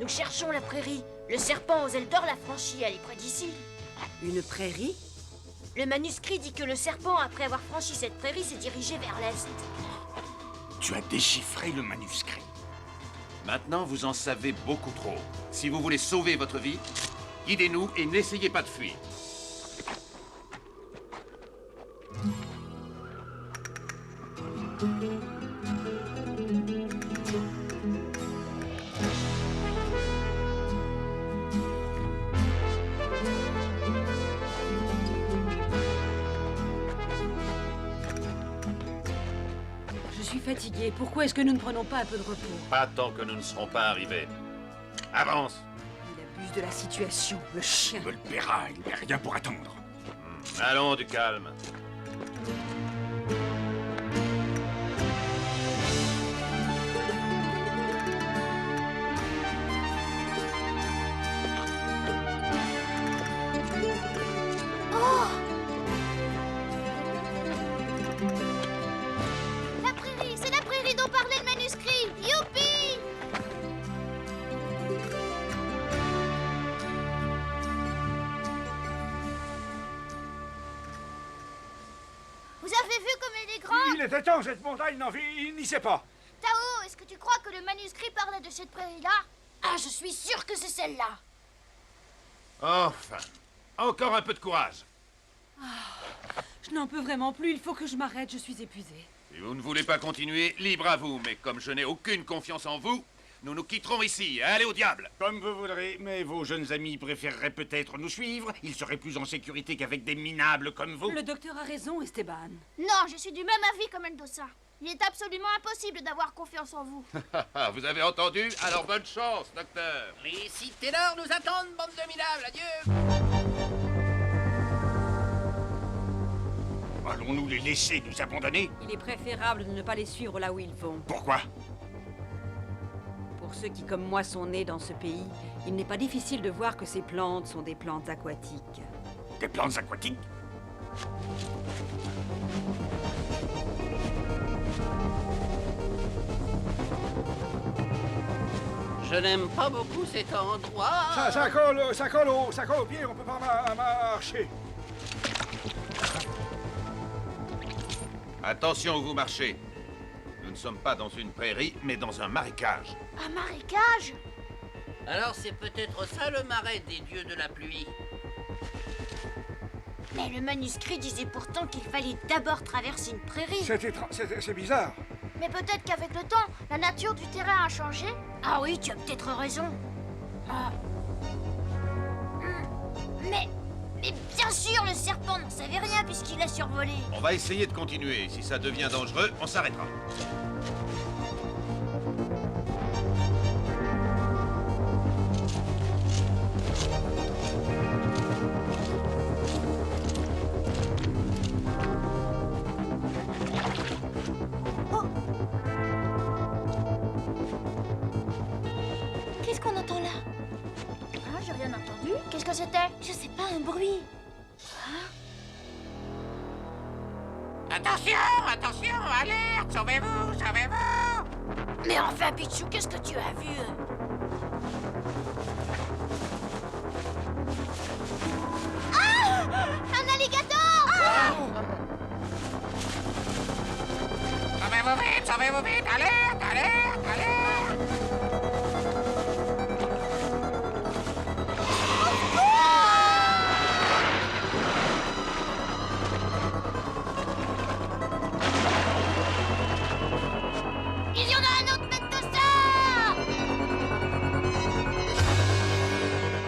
Nous cherchons la prairie. Le serpent aux ailes d'or l'a franchi, elle est près d'ici. Une prairie? Le manuscrit dit que le serpent, après avoir franchi cette prairie, s'est dirigé vers l'est. Tu as déchiffré le manuscrit. Maintenant, vous en savez beaucoup trop. Si vous voulez sauver votre vie, guidez-nous et n'essayez pas de fuir. Je suis fatiguée. Pourquoi est-ce que nous ne prenons pas un peu de repos? Pas tant que nous ne serons pas arrivés. Avance! Il abuse de la situation, le chien. Il me le paiera, il n'y a rien pour attendre. Allons, du calme. La prairie, c'est la prairie dont parlait le manuscrit. Youpi! Vous avez vu comme elle est grande? Il était temps, cette montagne il n'y sait pas. Tao, est-ce que tu crois que le manuscrit parlait de cette prairie-là? Ah, je suis sûre que c'est celle-là. Enfin, encore un peu de courage. Je n'en peux vraiment plus, il faut que je m'arrête, je suis épuisée. Si vous ne voulez pas continuer, libre à vous. Mais comme je n'ai aucune confiance en vous, nous nous quitterons ici. Allez au diable! Comme vous voudrez, mais vos jeunes amis préféreraient peut-être nous suivre. Ils seraient plus en sécurité qu'avec des minables comme vous. Le docteur a raison, Esteban. Non, je suis du même avis que Mendoza. Il est absolument impossible d'avoir confiance en vous. Vous avez entendu? Alors bonne chance, docteur. Les cités d'or nous attendent, bande de minables. Adieu! Allons-nous les laisser nous abandonner? Il est préférable de ne pas les suivre là où ils vont. Pourquoi? Pour ceux qui, comme moi, sont nés dans ce pays, il n'est pas difficile de voir que ces plantes sont des plantes aquatiques. Des plantes aquatiques? Je n'aime pas beaucoup cet endroit. Ça colle au pied, on peut pas marcher. Attention où vous marchez. Nous ne sommes pas dans une prairie, mais dans un marécage. Un marécage? Alors c'est peut-être ça le marais des dieux de la pluie. Mais le manuscrit disait pourtant qu'il fallait d'abord traverser une prairie. C'est bizarre. Mais peut-être qu'avec le temps, la nature du terrain a changé? Ah oui, tu as peut-être raison. Mais bien sûr, le serpent n'en savait rien puisqu'il a survolé. On va essayer de continuer. Si ça devient dangereux, on s'arrêtera. Qu'est-ce qu'on entend là? Ah, j'ai rien entendu. Qu'est-ce que c'était? Je sais pas, un bruit. Attention, attention, alerte, sauvez-vous, sauvez-vous! Mais enfin, Pichou, qu'est-ce que tu as vu? Ah! Un alligator! Sauvez-vous vite, alerte, alerte, alerte! Il y en a un autre, Mendoza!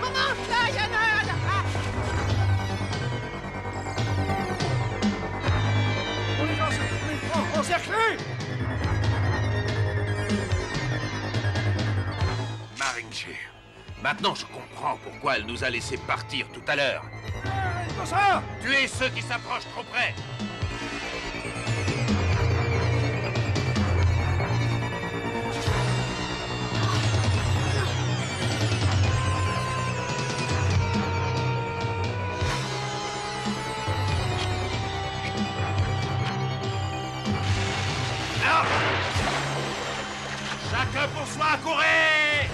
Maman, là, il y en a un! On est encerclés! Marinche. Maintenant, je comprends pourquoi elle nous a laissé partir tout à l'heure. Ça! Tuez ceux qui s'approchent trop près. Là! Chacun pour soi, courez!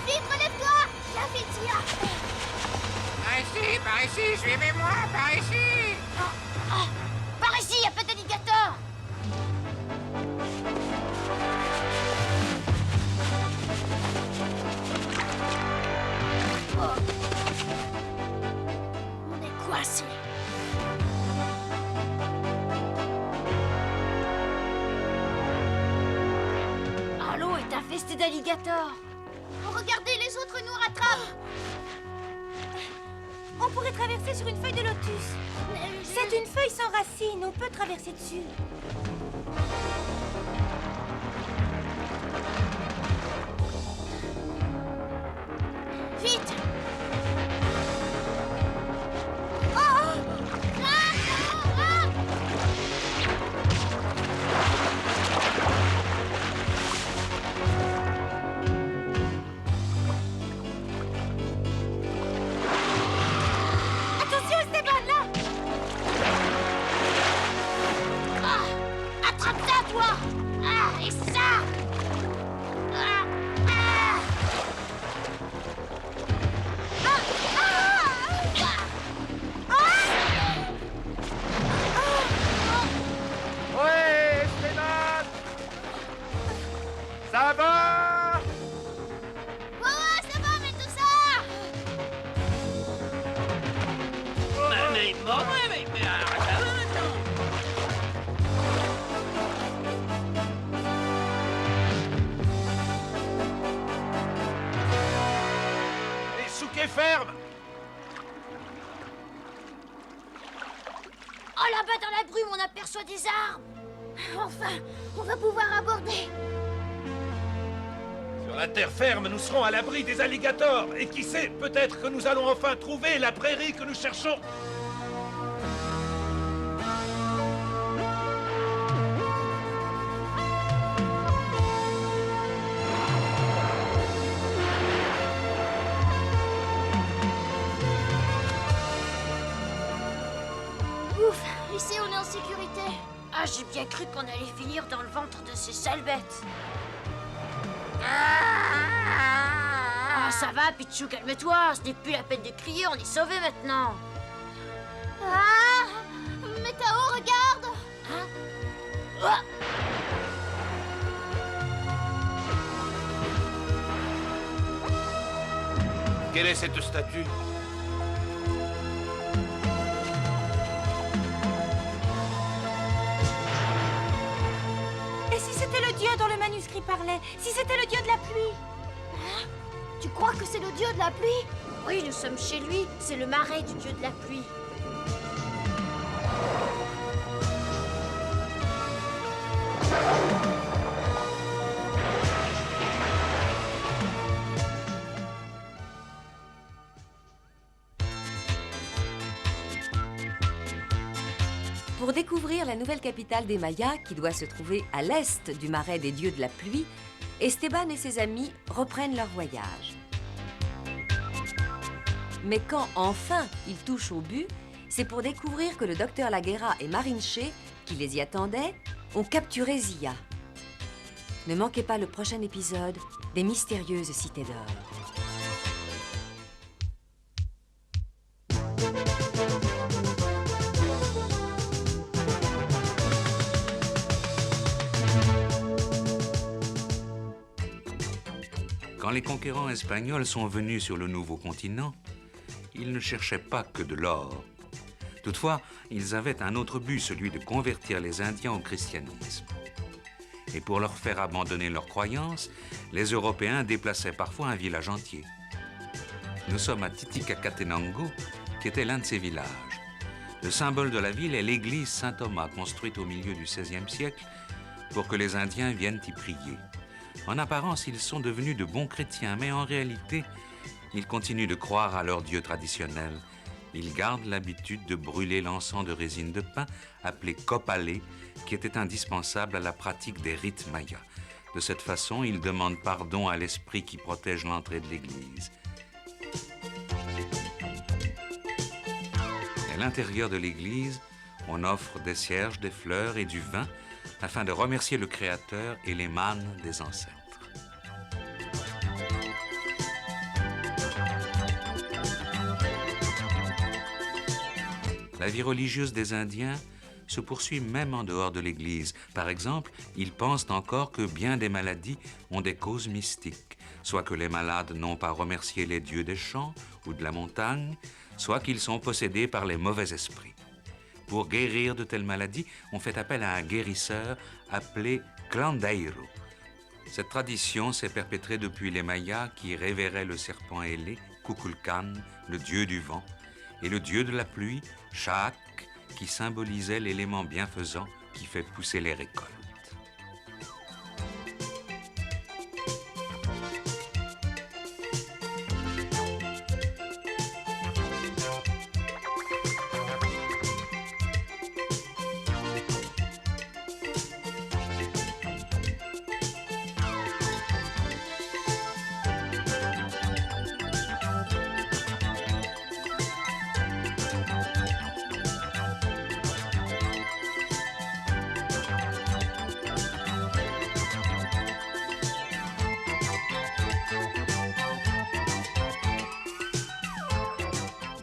Vite, relève-toi! Viens vite, Zia! Par ici, suivez-moi, par ici! Par ici, y a pas d'alligator! On est coincés. L'eau est infestée d'alligators. Regardez, les autres nous rattrapent! On pourrait traverser sur une feuille de lotus. C'est une feuille sans racines, on peut traverser dessus. Vite! Attention, Esteban, là! Attrape ça, toi! Et ça! Ouais, Esteban! Ça va? Ouais, ça va, mais tout ça! Mais bon, mais attends. Les souquets fermes! Oh, là-bas dans la brume, on aperçoit des arbres! Enfin, on va pouvoir aborder! Sur la terre ferme, nous serons à l'abri des alligators. Et qui sait, peut-être que nous allons enfin trouver la prairie que nous cherchons. Ouf, ici on est en sécurité. Ah, j'ai bien cru qu'on allait finir dans le ventre de ces sales bêtes. Ah, ça va, Pichou, calme-toi. Ce n'est plus la peine de crier, on est sauvés maintenant. Ah! Mais Tao, regarde! Ah. Quelle est cette statue? Et si c'était le dieu dont le manuscrit parlait? Si c'était le dieu de la pluie? Tu crois que c'est le dieu de la pluie? Oui, nous sommes chez lui. C'est le marais du dieu de la pluie. Pour découvrir la nouvelle capitale des Mayas, qui doit se trouver à l'est du marais des dieux de la pluie, Esteban et ses amis reprennent leur voyage. Mais quand enfin ils touchent au but, c'est pour découvrir que le docteur Laguerra et Marinche, qui les y attendaient, ont capturé Zia. Ne manquez pas le prochain épisode des Mystérieuses Cités d'Or. Quand les conquérants espagnols sont venus sur le nouveau continent, ils ne cherchaient pas que de l'or. Toutefois, ils avaient un autre but, celui de convertir les Indiens au christianisme. Et pour leur faire abandonner leurs croyances, les Européens déplaçaient parfois un village entier. Nous sommes à Titicacatenango, qui était l'un de ces villages. Le symbole de la ville est l'église Saint-Thomas, construite au milieu du XVIe siècle, pour que les Indiens viennent y prier. En apparence, ils sont devenus de bons chrétiens, mais en réalité, ils continuent de croire à leur Dieu traditionnel. Ils gardent l'habitude de brûler l'encens de résine de pin, appelé copalé, qui était indispensable à la pratique des rites mayas. De cette façon, ils demandent pardon à l'esprit qui protège l'entrée de l'église. l'intérieur de l'église, on offre des cierges, des fleurs et du vin afin de remercier le Créateur et les mânes des ancêtres. La vie religieuse des Indiens se poursuit même en dehors de l'Église. Par exemple, ils pensent encore que bien des maladies ont des causes mystiques, soit que les malades n'ont pas remercié les dieux des champs ou de la montagne, soit qu'ils sont possédés par les mauvais esprits. Pour guérir de telles maladies, on fait appel à un guérisseur appelé Clandeiro. Cette tradition s'est perpétrée depuis les Mayas qui révéraient le serpent ailé, Kukulkan, le dieu du vent, et le dieu de la pluie, Chaak, qui symbolisait l'élément bienfaisant qui fait pousser les récoltes.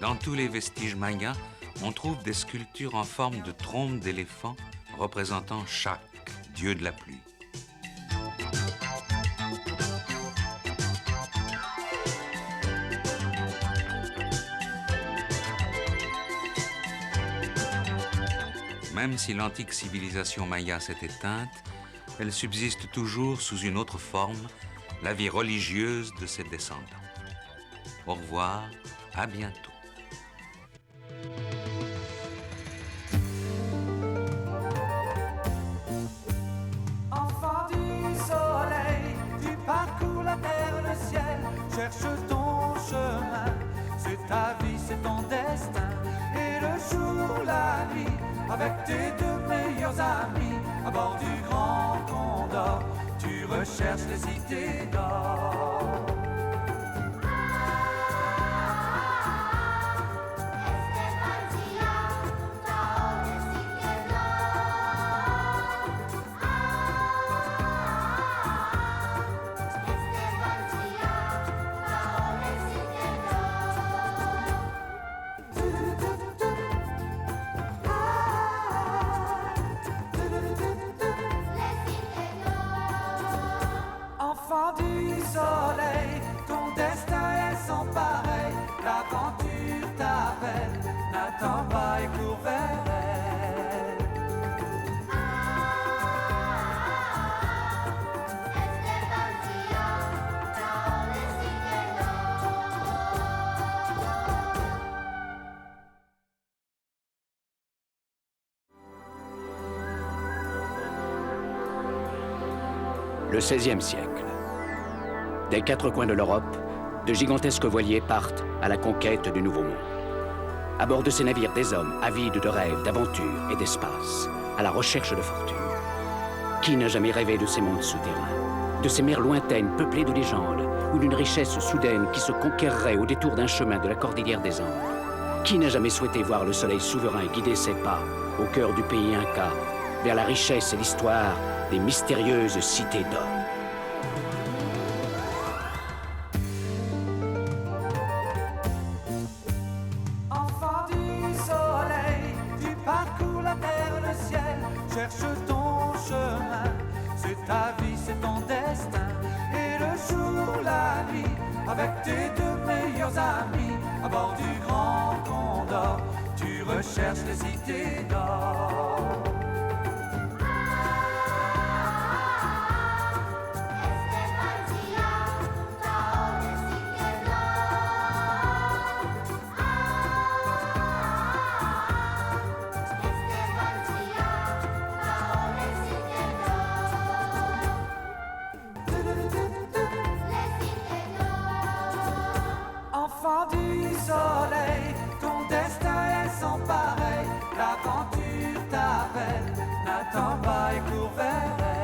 Dans tous les vestiges mayas, on trouve des sculptures en forme de trompe d'éléphant représentant Chaak, dieu de la pluie. Même si l'antique civilisation maya s'est éteinte, elle subsiste toujours sous une autre forme, la vie religieuse de ses descendants. Au revoir, à bientôt. Cherche ton chemin, c'est ta vie, c'est ton destin. Et le jour, la nuit, avec tes deux meilleurs amis, à bord du Grand Condor, tu recherches les cités d'or. Enfant du soleil, ton destin est sans pareil. L'aventure t'appelle, n'attends pas et cours vers elle. Le XVIe siècle. Des quatre coins de l'Europe, de gigantesques voiliers partent à la conquête du Nouveau Monde. À bord de ces navires, des hommes avides de rêves, d'aventures et d'espace, à la recherche de fortune. Qui n'a jamais rêvé de ces mondes souterrains, de ces mers lointaines peuplées de légendes, ou d'une richesse soudaine qui se conquerrait au détour d'un chemin de la cordillère des Andes? Qui n'a jamais souhaité voir le soleil souverain guider ses pas au cœur du pays Inca, vers la richesse et l'histoire des mystérieuses cités d'or? Enfant du soleil, tu parcours la terre, le ciel, cherche ton chemin, c'est ta vie, c'est ton destin. Et le jour, la nuit, avec tes deux meilleurs amis, à bord du Grand Condor, tu recherches les cités d'or. Enfant du soleil, ton destin est sans pareil. L'aventure t'appelle, n'attends pas et cours vers elle.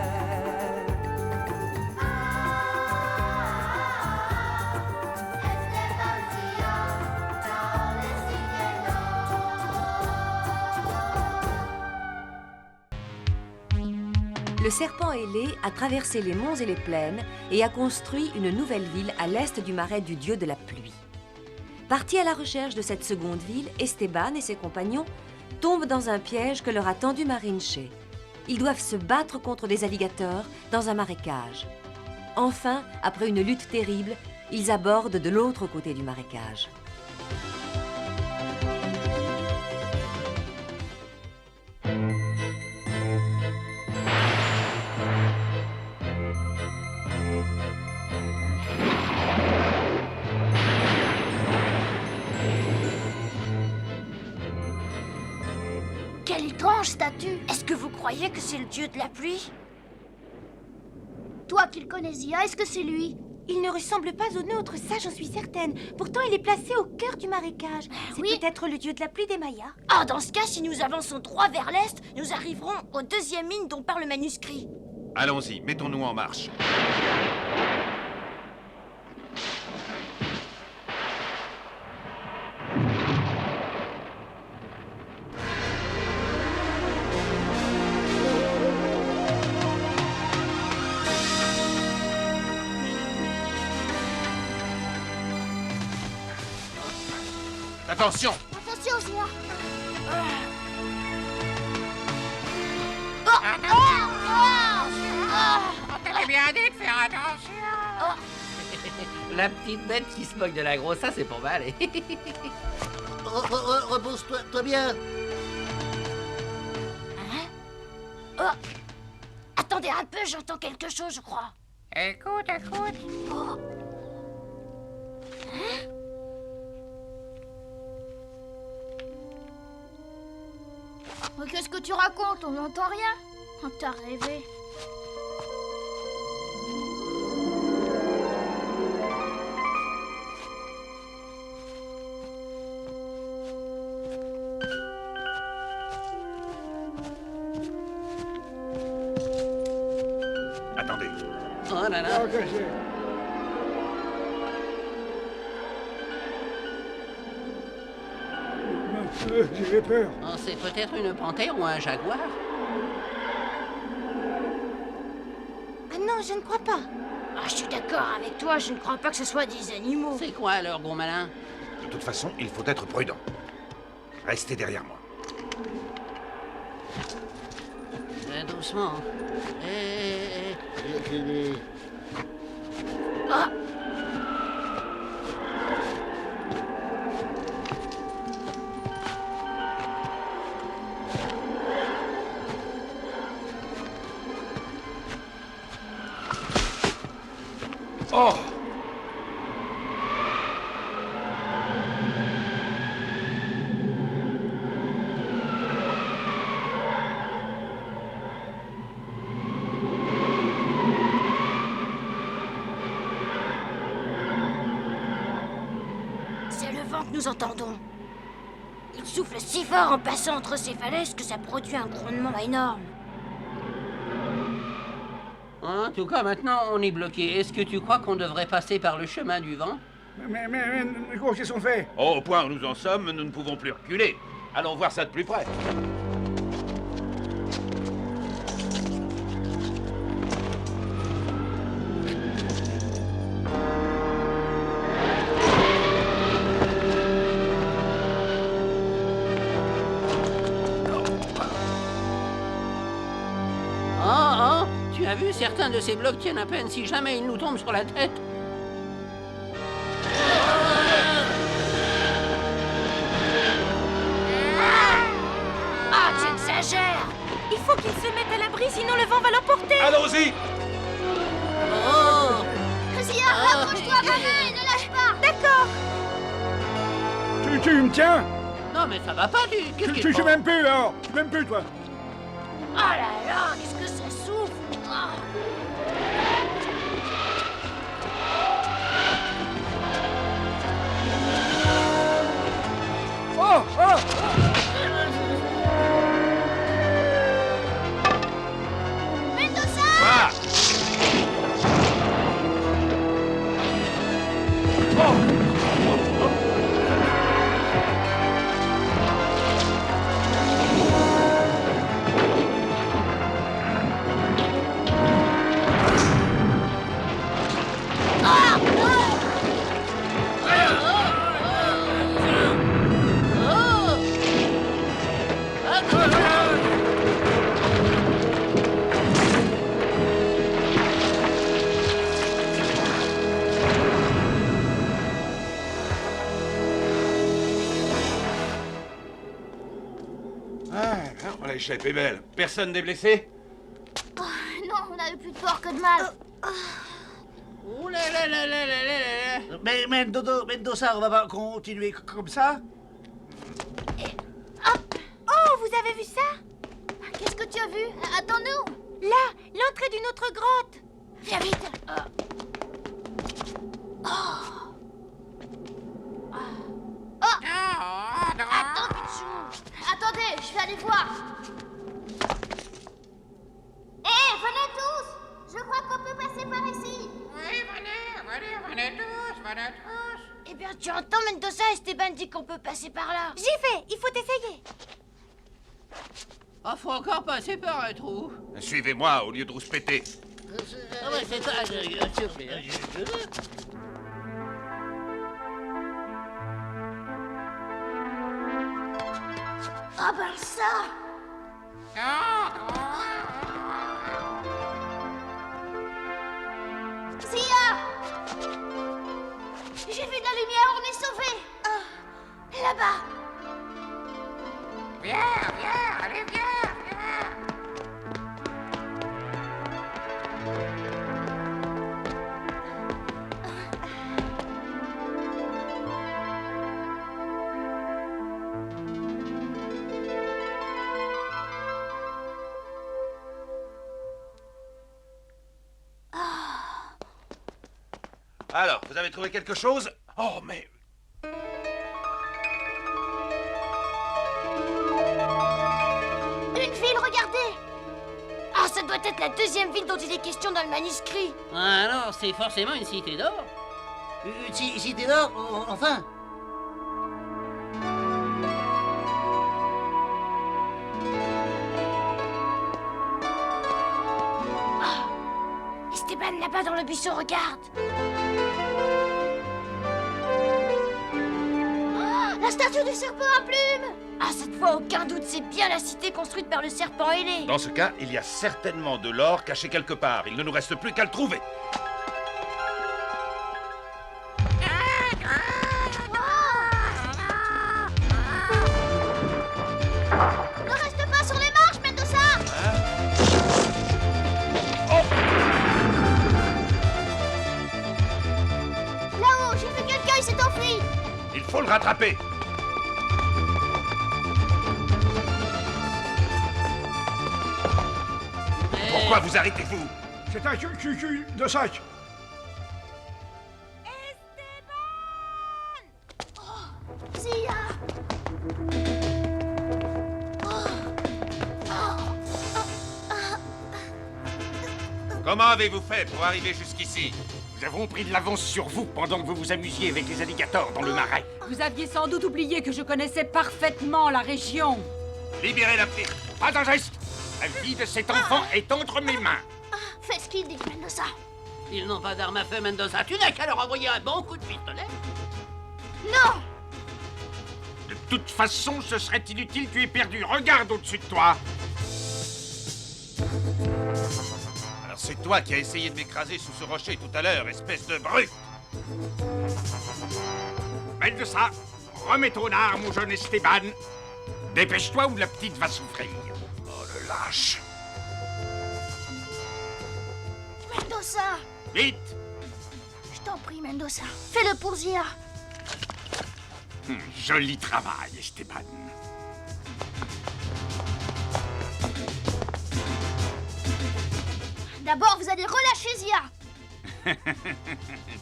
le serpent ailé a traversé les monts et les plaines et a construit une nouvelle ville à l'est du marais du dieu de la pluie. Partis à la recherche de cette seconde ville, Esteban et ses compagnons tombent dans un piège que leur a tendu Marinche. Ils doivent se battre contre des alligators dans un marécage. Enfin, après une lutte terrible, ils abordent de l'autre côté du marécage. Quelle étrange statue! Est-ce que vous croyez que c'est le dieu de la pluie? Toi qui le connais, Zia, est-ce que c'est lui? Il ne ressemble pas au nôtre, ça j'en suis certaine. Pourtant, il est placé au cœur du marécage. C'est peut-être le dieu de la pluie des Mayas. Ah, dans ce cas, si nous avançons droit vers l'est, nous arriverons aux deuxième mine dont parle le manuscrit. Allons-y, mettons-nous en marche. Attention! Attention, Zia! On t'avait bien dit de faire attention. La petite bête qui se moque de la grosse, ça c'est pour mal. Repose-toi bien. Oh. Attendez un peu, j'entends quelque chose, je crois. Écoute, écoute. Oh. Mais qu'est-ce que tu racontes? On n'entend rien. Oh, t'as rêvé. Attendez. Oh là là. J'ai peur. Oh, c'est peut-être une panthère ou un jaguar. Ah non, je ne crois pas. Ah, je suis d'accord avec toi, je ne crois pas que ce soit des animaux. C'est quoi alors, gros malin? De toute façon, il faut être prudent. Restez derrière moi. Doucement. Ah. Oh! C'est le vent que nous entendons. Il souffle si fort en passant entre ces falaises que ça produit un grondement énorme. En tout cas, maintenant, on est bloqué. Est-ce que tu crois qu'on devrait passer par le chemin du vent? Mais qu'est-ce qu'on fait? Oh, au point où nous en sommes, nous ne pouvons plus reculer. Allons voir ça de plus près. Oh, tu as vu, certains de ces blocs tiennent à peine si jamais ils nous tombent sur la tête. Ah, tu exagères! Il faut qu'il se mette à l'abri, sinon le vent va l'emporter. Allons-y! Oh! Zia, accroche-toi à ma main et ne lâche pas! D'accord. Tu me tiens? Non, mais ça va pas, qu'est-ce Tu sais même plus, alors. Tu sais même plus, toi. Oh là là, qu'est-ce que ça souffle! Ah. Oh! Oh! Mendoza! Ah! l'échappe est belle. Personne n'est blessé? Oh, non, on a eu plus de peur que de mal. Ouh là là là là là là là. Mais Mendoza, on va pas continuer comme ça? Oh, vous avez vu ça? Qu'est-ce que tu as vu? Attends-nous. Là, l'entrée d'une autre grotte. Viens vite. Attends, Pichou. Attendez, je vais aller voir. Hé, venez tous. Je crois qu'on peut passer par ici. Oui, venez tous. Eh bien, tu entends, Mendoza, Esteban dit qu'on peut passer par là. J'y vais, il faut essayer. Ah, faut encore passer par un trou. Suivez-moi au lieu de rouspéter. Ah ouais, c'est ça, s'il vous plaît. Ah ben ça. Zia! J'ai vu de la lumière, on est sauvés. Là-bas. Viens, allez, viens. Alors, vous avez trouvé quelque chose? Oh, mais... Une ville, regardez. Ah, ça doit être la deuxième ville dont il est question dans le manuscrit. Ah non, c'est forcément une cité d'or. Une cité d'or, enfin. Esteban, là-bas dans le buisson, regarde. La statue du serpent à plumes. Ah, cette fois, aucun doute, c'est bien la cité construite par le serpent ailé. Dans ce cas, il y a certainement de l'or caché quelque part. Il ne nous reste plus qu'à le trouver. Ne reste pas sur les marches, Mendoza. Là-haut, j'ai vu quelqu'un, il s'est enfui. Il faut le rattraper. Pourquoi vous arrêtez-vous? C'est un cul de sac. Zia. Comment avez-vous fait pour arriver jusqu'ici? Nous avons pris de l'avance sur vous pendant que vous vous amusiez avec les alligators dans le marais. Vous aviez sans doute oublié que je connaissais parfaitement la région. Libérez la petite. Pas un geste. La vie de cet enfant est entre mes mains. Fais ce qu'il dit, Mendoza. Ils n'ont pas d'armes à feu, Mendoza. Tu n'as qu'à leur envoyer un bon coup de pistolet. Non. De toute façon, ce serait inutile, tu es perdu. Regarde au-dessus de toi. Alors c'est toi qui as essayé de m'écraser sous ce rocher tout à l'heure, espèce de brute. Mendoza, remets ton arme au jeune Esteban. Dépêche-toi ou la petite va souffrir. Oh, le lâche. Mendoza. Vite. Je t'en prie, Mendoza. Fais-le pour Zia. Joli travail, Esteban. D'abord, vous allez relâcher Zia.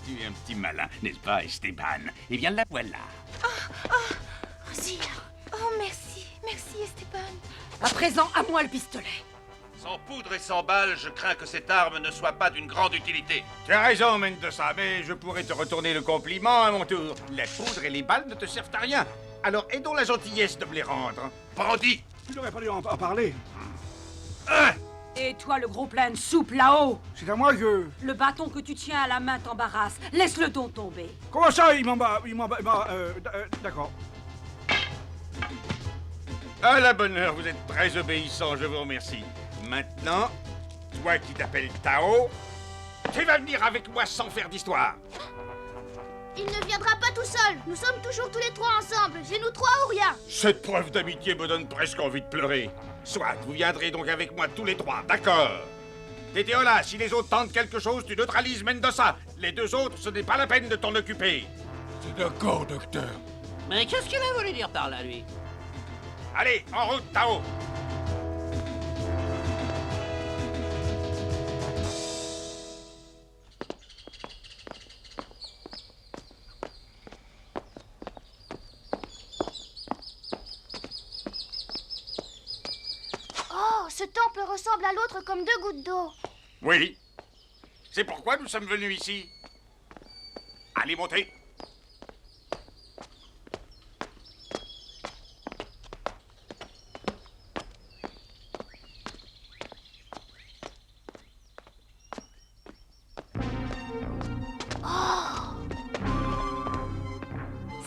Tu es un petit malin, n'est-ce pas, Esteban? Eh bien, la voilà. Zia. Oh, merci. Merci, Esteban. À présent, à moi le pistolet. Sans poudre et sans balles, je crains que cette arme ne soit pas d'une grande utilité. Tu as raison, Mendoza, mais je pourrais te retourner le compliment à mon tour. La poudre et les balles ne te servent à rien. Alors aidons la gentillesse de me les rendre. Bandit! Tu n'aurais pas dû en parler. Et toi, le gros plein de soupe là-haut? C'est à moi que... Le bâton que tu tiens à la main t'embarrasse. Laisse-le donc tomber. Comment ça, il m'embarque? D'accord. À la bonne heure, vous êtes très obéissant, je vous remercie. Maintenant, toi qui t'appelles Tao, tu vas venir avec moi sans faire d'histoire. Il ne viendra pas tout seul. Nous sommes toujours tous les trois ensemble. C'est nous trois ou rien. Cette preuve d'amitié me donne presque envie de pleurer. Soit, vous viendrez donc avec moi tous les trois, d'accord? Tétéola, si les autres tentent quelque chose, tu neutralises Mendoza. Les deux autres, ce n'est pas la peine de t'en occuper. C'est d'accord, docteur. Mais qu'est-ce qu'il a voulu dire par là, lui? Allez, en route, Tao. Oh, ce temple ressemble à l'autre comme deux gouttes d'eau. Oui. C'est pourquoi nous sommes venus ici. Allez, montez.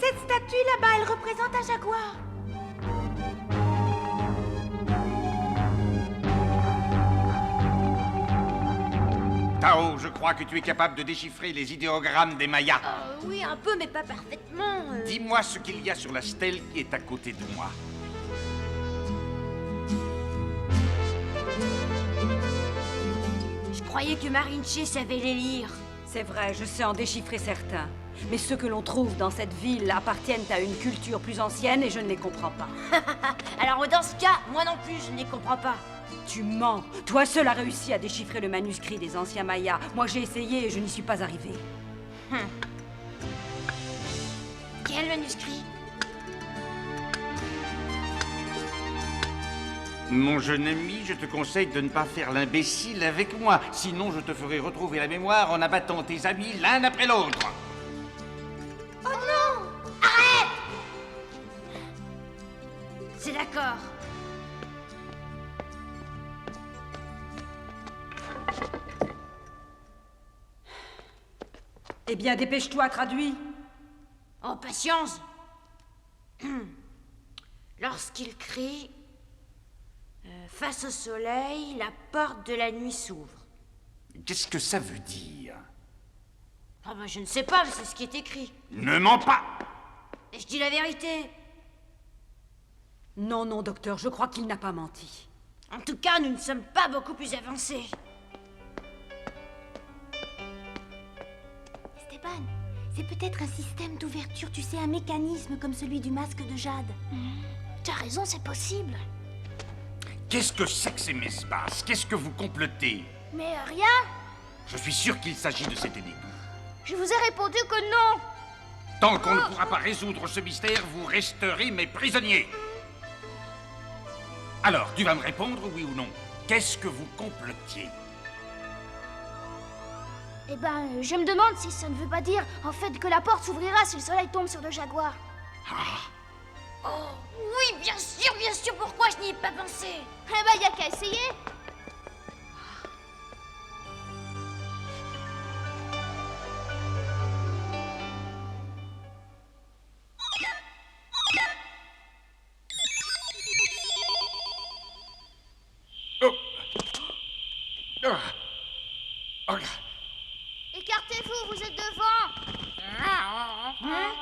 Cette statue là-bas, elle représente un jaguar. Tao, je crois que tu es capable de déchiffrer les idéogrammes des Mayas. Oui, un peu, mais pas parfaitement. Dis-moi ce qu'il y a sur la stèle qui est à côté de moi. Je croyais que Marinche savait les lire. C'est vrai, je sais en déchiffrer certains. Mais ceux que l'on trouve dans cette ville appartiennent à une culture plus ancienne et je ne les comprends pas. Alors dans ce cas, moi non plus, je ne les comprends pas. Tu mens. Toi seul as réussi à déchiffrer le manuscrit des anciens Mayas. Moi j'ai essayé et je n'y suis pas arrivé. Quel manuscrit? Mon jeune ami, je te conseille de ne pas faire l'imbécile avec moi. Sinon, je te ferai retrouver la mémoire en abattant tes amis l'un après l'autre. Oh non! Arrête! C'est d'accord. Eh bien, dépêche-toi, traduis. Oh, patience. Lorsqu'il crie, face au soleil, la porte de la nuit s'ouvre. Qu'est-ce que ça veut dire? Ah ben, je ne sais pas, mais c'est ce qui est écrit. Ne mens pas! Et je dis la vérité. Non, non, docteur, je crois qu'il n'a pas menti. En tout cas, nous ne sommes pas beaucoup plus avancés. Esteban, c'est peut-être un système d'ouverture, tu sais, un mécanisme comme celui du masque de jade. T'as raison, c'est possible. Qu'est-ce que c'est que ces mesbasses? Qu'est-ce que vous complotez? Mais rien. Je suis sûr qu'il s'agit de cette énigme. Je vous ai répondu que non. Tant qu'on ne pourra pas résoudre ce mystère, vous resterez mes prisonniers. Alors, tu vas me répondre, oui ou non? Qu'est-ce que vous complotiez? Eh ben, je me demande si ça ne veut pas dire, en fait, que la porte s'ouvrira si le soleil tombe sur le jaguar. Oh, oui, bien sûr, pourquoi je n'y ai pas pensé? Eh ben, y a qu'à essayer. Écartez-vous, vous êtes devant. Hein?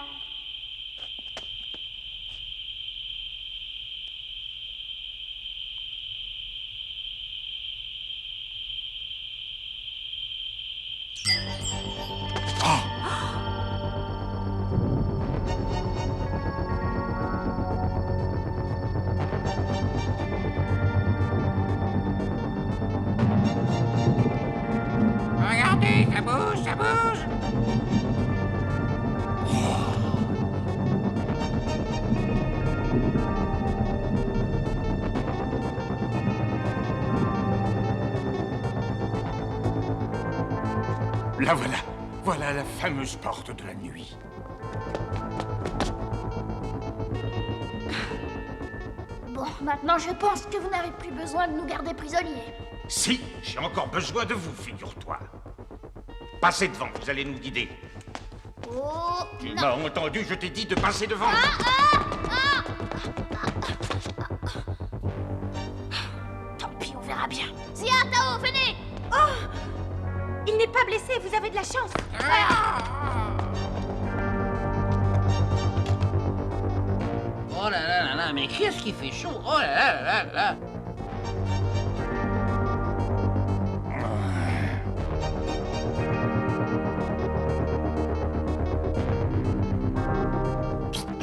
Regardez, ça bouge, ça bouge. La voilà. Voilà la fameuse porte de la nuit. Bon, maintenant je pense que vous n'avez plus besoin de nous garder prisonniers. Si, j'ai encore besoin de vous, figure-toi. Passez devant, vous allez nous guider. Oh, Tu non. m'as entendu, je t'ai dit de passer devant. Tant pis, on verra bien. Zia, Tao, venez. Oh! Il n'est pas blessé, vous avez de la chance. Oh là là là là, mais qu'est-ce qui fait chaud? Oh là là là là là.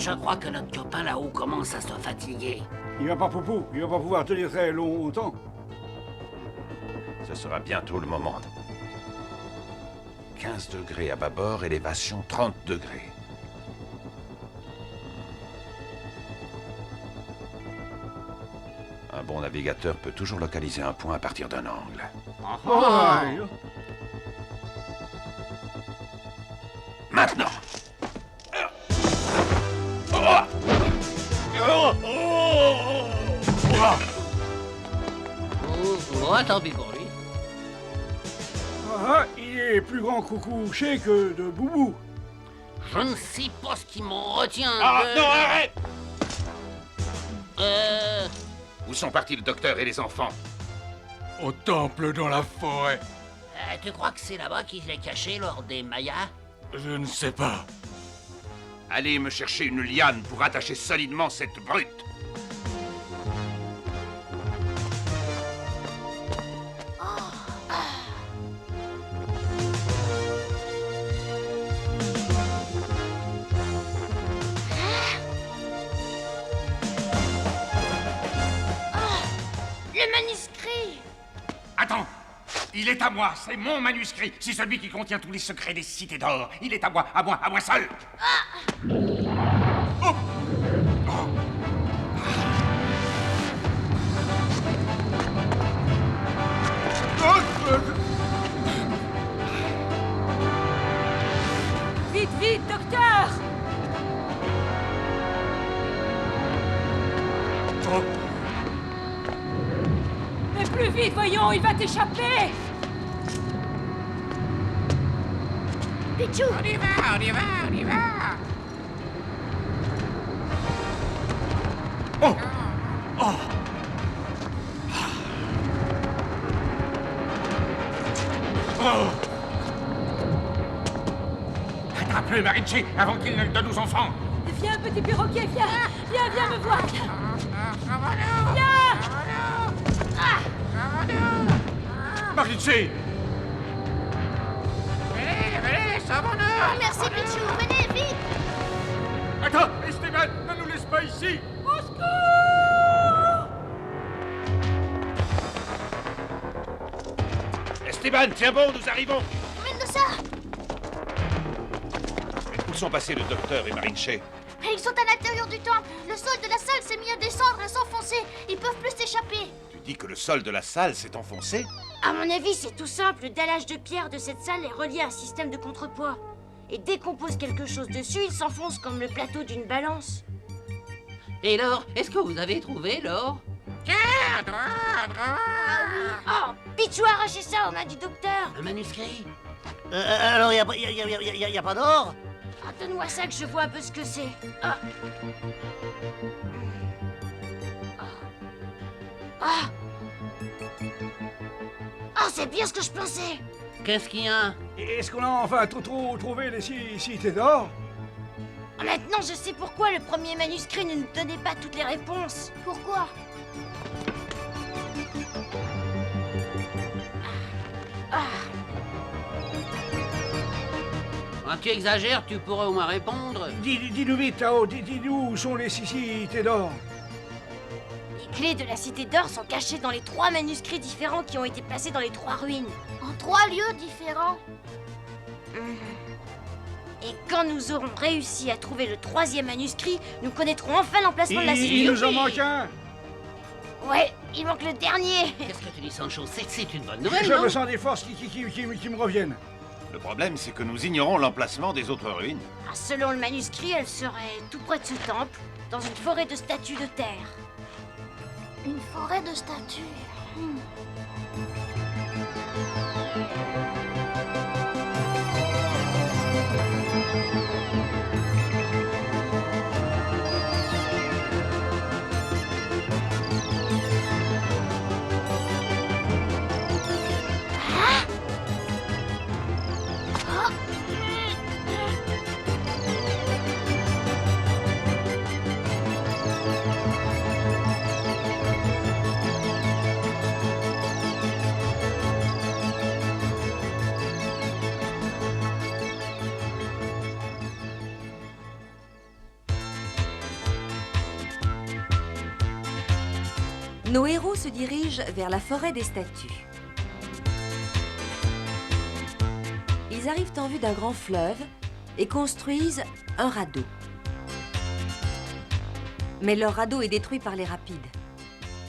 Je crois que notre copain là-haut commence à se fatiguer. Il va pas pouvoir tenir très longtemps. Ce sera bientôt le moment. 15 degrés à bâbord, élévation 30 degrés. Un bon navigateur peut toujours localiser un point à partir d'un angle. Maintenant! Oh, tant pis pour lui. Ah, il est plus grand coucouché que de Boubou. Je ne sais pas ce qui m'en retient. Ah non, arrête! Où sont partis le docteur et les enfants? Au temple dans la forêt. Tu crois que c'est là-bas qu'il est caché lors des Mayas? Je ne sais pas. Allez me chercher une liane pour attacher solidement cette brute. Le manuscrit! Attends! Il est à moi, c'est mon manuscrit. C'est celui qui contient tous les secrets des cités d'or. Il est à moi seul. Oh! Vite, vite, docteur! Mais plus vite, voyons, il va t'échapper! Pichou! On y va, on y va, on y va. Oh! Oh! Oh! Attrape-le, Marinci, avant qu'il ne le donne aux enfants. Viens, petit perroquet, viens! Viens me voir! Viens! Marinci! Venez, sauvons-nous. Merci, Pichou! Venez, vite! Attends, Esteban, ne nous laisse pas ici. Au secours! Esteban, tiens bon, nous arrivons. Mendoza! Où sont passés le docteur et Marinche? Ils sont à l'intérieur du temple. Le sol de la salle s'est mis à descendre, à s'enfoncer. Ils peuvent plus s'échapper. Tu dis que le sol de la salle s'est enfoncé? À mon avis, c'est tout simple. Le dallage de pierre de cette salle est relié à un système de contrepoids. Et dès qu'on pose quelque chose dessus, il s'enfonce comme le plateau d'une balance. Et l'or? Est-ce que vous avez trouvé l'or? Oh, Pichou a arraché ça aux mains du docteur. Un manuscrit? Alors, y a pas d'or? Ah, donne-moi ça que je vois un peu ce que c'est. Ah. Ah. Ah, c'est bien ce que je pensais. Qu'est-ce qu'il y a? Est-ce qu'on a enfin trouvé les cités d'or? Maintenant, je sais pourquoi le premier manuscrit ne nous donnait pas toutes les réponses. Pourquoi? Ah, tu exagères, tu pourrais au moins répondre. Dis-nous vite, Tao, dis-nous où sont les cités d'or? Les clés de la cité d'or sont cachées dans les 3 manuscrits différents qui ont été placés dans les 3 ruines. En 3 lieux différents? Et quand nous aurons réussi à trouver le 3e manuscrit, nous connaîtrons enfin l'emplacement de la cité. Il nous en manque un. Ouais, il manque le dernier. Qu'est-ce que tu dis, Sancho? C'est une bonne nouvelle, Je non? me sens des forces qui me reviennent. Le problème, c'est que nous ignorons l'emplacement des autres ruines. Ah, selon le manuscrit, elle serait tout près de ce temple, dans une forêt de statues de terre. Une forêt de statues. Nos héros se dirigent vers la forêt des statues. Ils arrivent en vue d'un grand fleuve et construisent un radeau. Mais leur radeau est détruit par les rapides.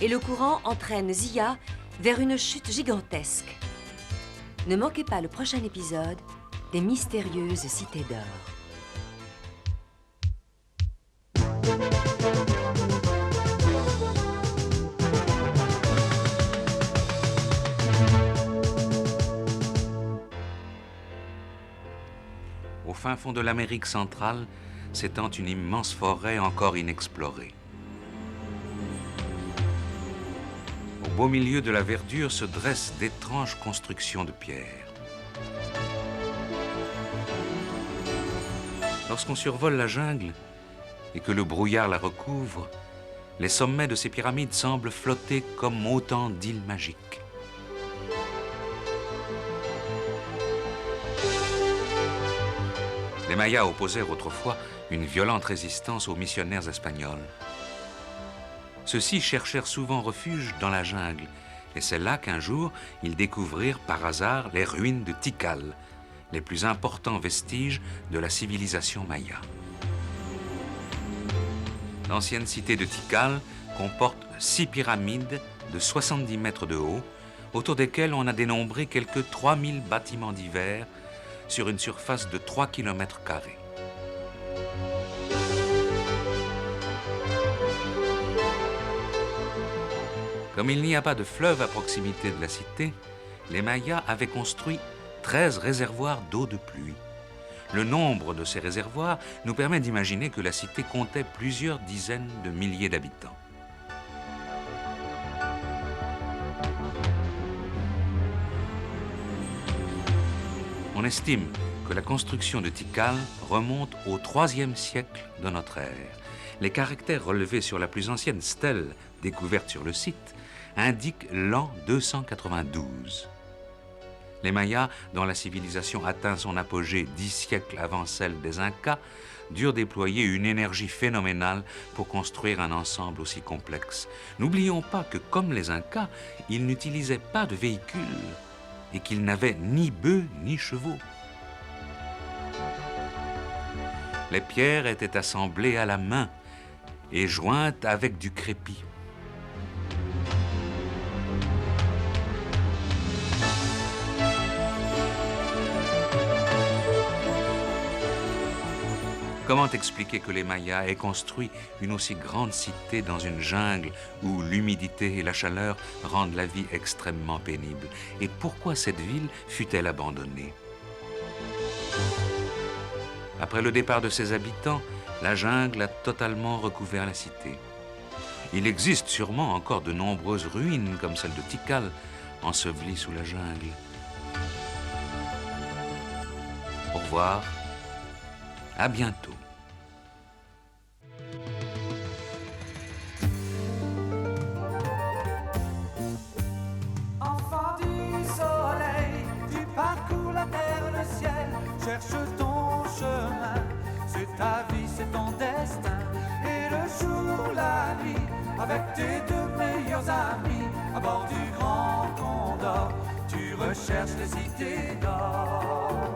Et le courant entraîne Zia vers une chute gigantesque. Ne manquez pas le prochain épisode des mystérieuses cités d'or. Au fin fond de l'Amérique centrale s'étend une immense forêt encore inexplorée. Au beau milieu de la verdure se dressent d'étranges constructions de pierre. Lorsqu'on survole la jungle et que le brouillard la recouvre, les sommets de ces pyramides semblent flotter comme autant d'îles magiques. Les Mayas opposèrent autrefois une violente résistance aux missionnaires espagnols. Ceux-ci cherchèrent souvent refuge dans la jungle, et c'est là qu'un jour, ils découvrirent par hasard les ruines de Tikal, les plus importants vestiges de la civilisation maya. L'ancienne cité de Tikal comporte 6 pyramides de 70 mètres de haut, autour desquelles on a dénombré quelques 3000 bâtiments divers sur une surface de 3 km². Comme il n'y a pas de fleuve à proximité de la cité, les Mayas avaient construit 13 réservoirs d'eau de pluie. Le nombre de ces réservoirs nous permet d'imaginer que la cité comptait plusieurs dizaines de milliers d'habitants. On estime que la construction de Tikal remonte au IIIe siècle de notre ère. Les caractères relevés sur la plus ancienne stèle découverte sur le site indiquent l'an 292. Les Mayas, dont la civilisation atteint son apogée 10 siècles avant celle des Incas, durent déployer une énergie phénoménale pour construire un ensemble aussi complexe. N'oublions pas que, comme les Incas, ils n'utilisaient pas de véhicules et qu'ils n'avaient ni bœufs ni chevaux. Les pierres étaient assemblées à la main et jointes avec du crépi. Comment expliquer que les Mayas aient construit une aussi grande cité dans une jungle où l'humidité et la chaleur rendent la vie extrêmement pénible? Et pourquoi cette ville fut-elle abandonnée? Après le départ de ses habitants, la jungle a totalement recouvert la cité. Il existe sûrement encore de nombreuses ruines comme celle de Tikal, ensevelies sous la jungle. Au revoir, à bientôt. Enfant du soleil, tu parcours la terre, le ciel, cherche ton chemin. C'est ta vie, c'est ton destin. Et le jour, la nuit, avec tes 2 meilleurs amis, à bord du Grand Condor, tu recherches les cités d'or.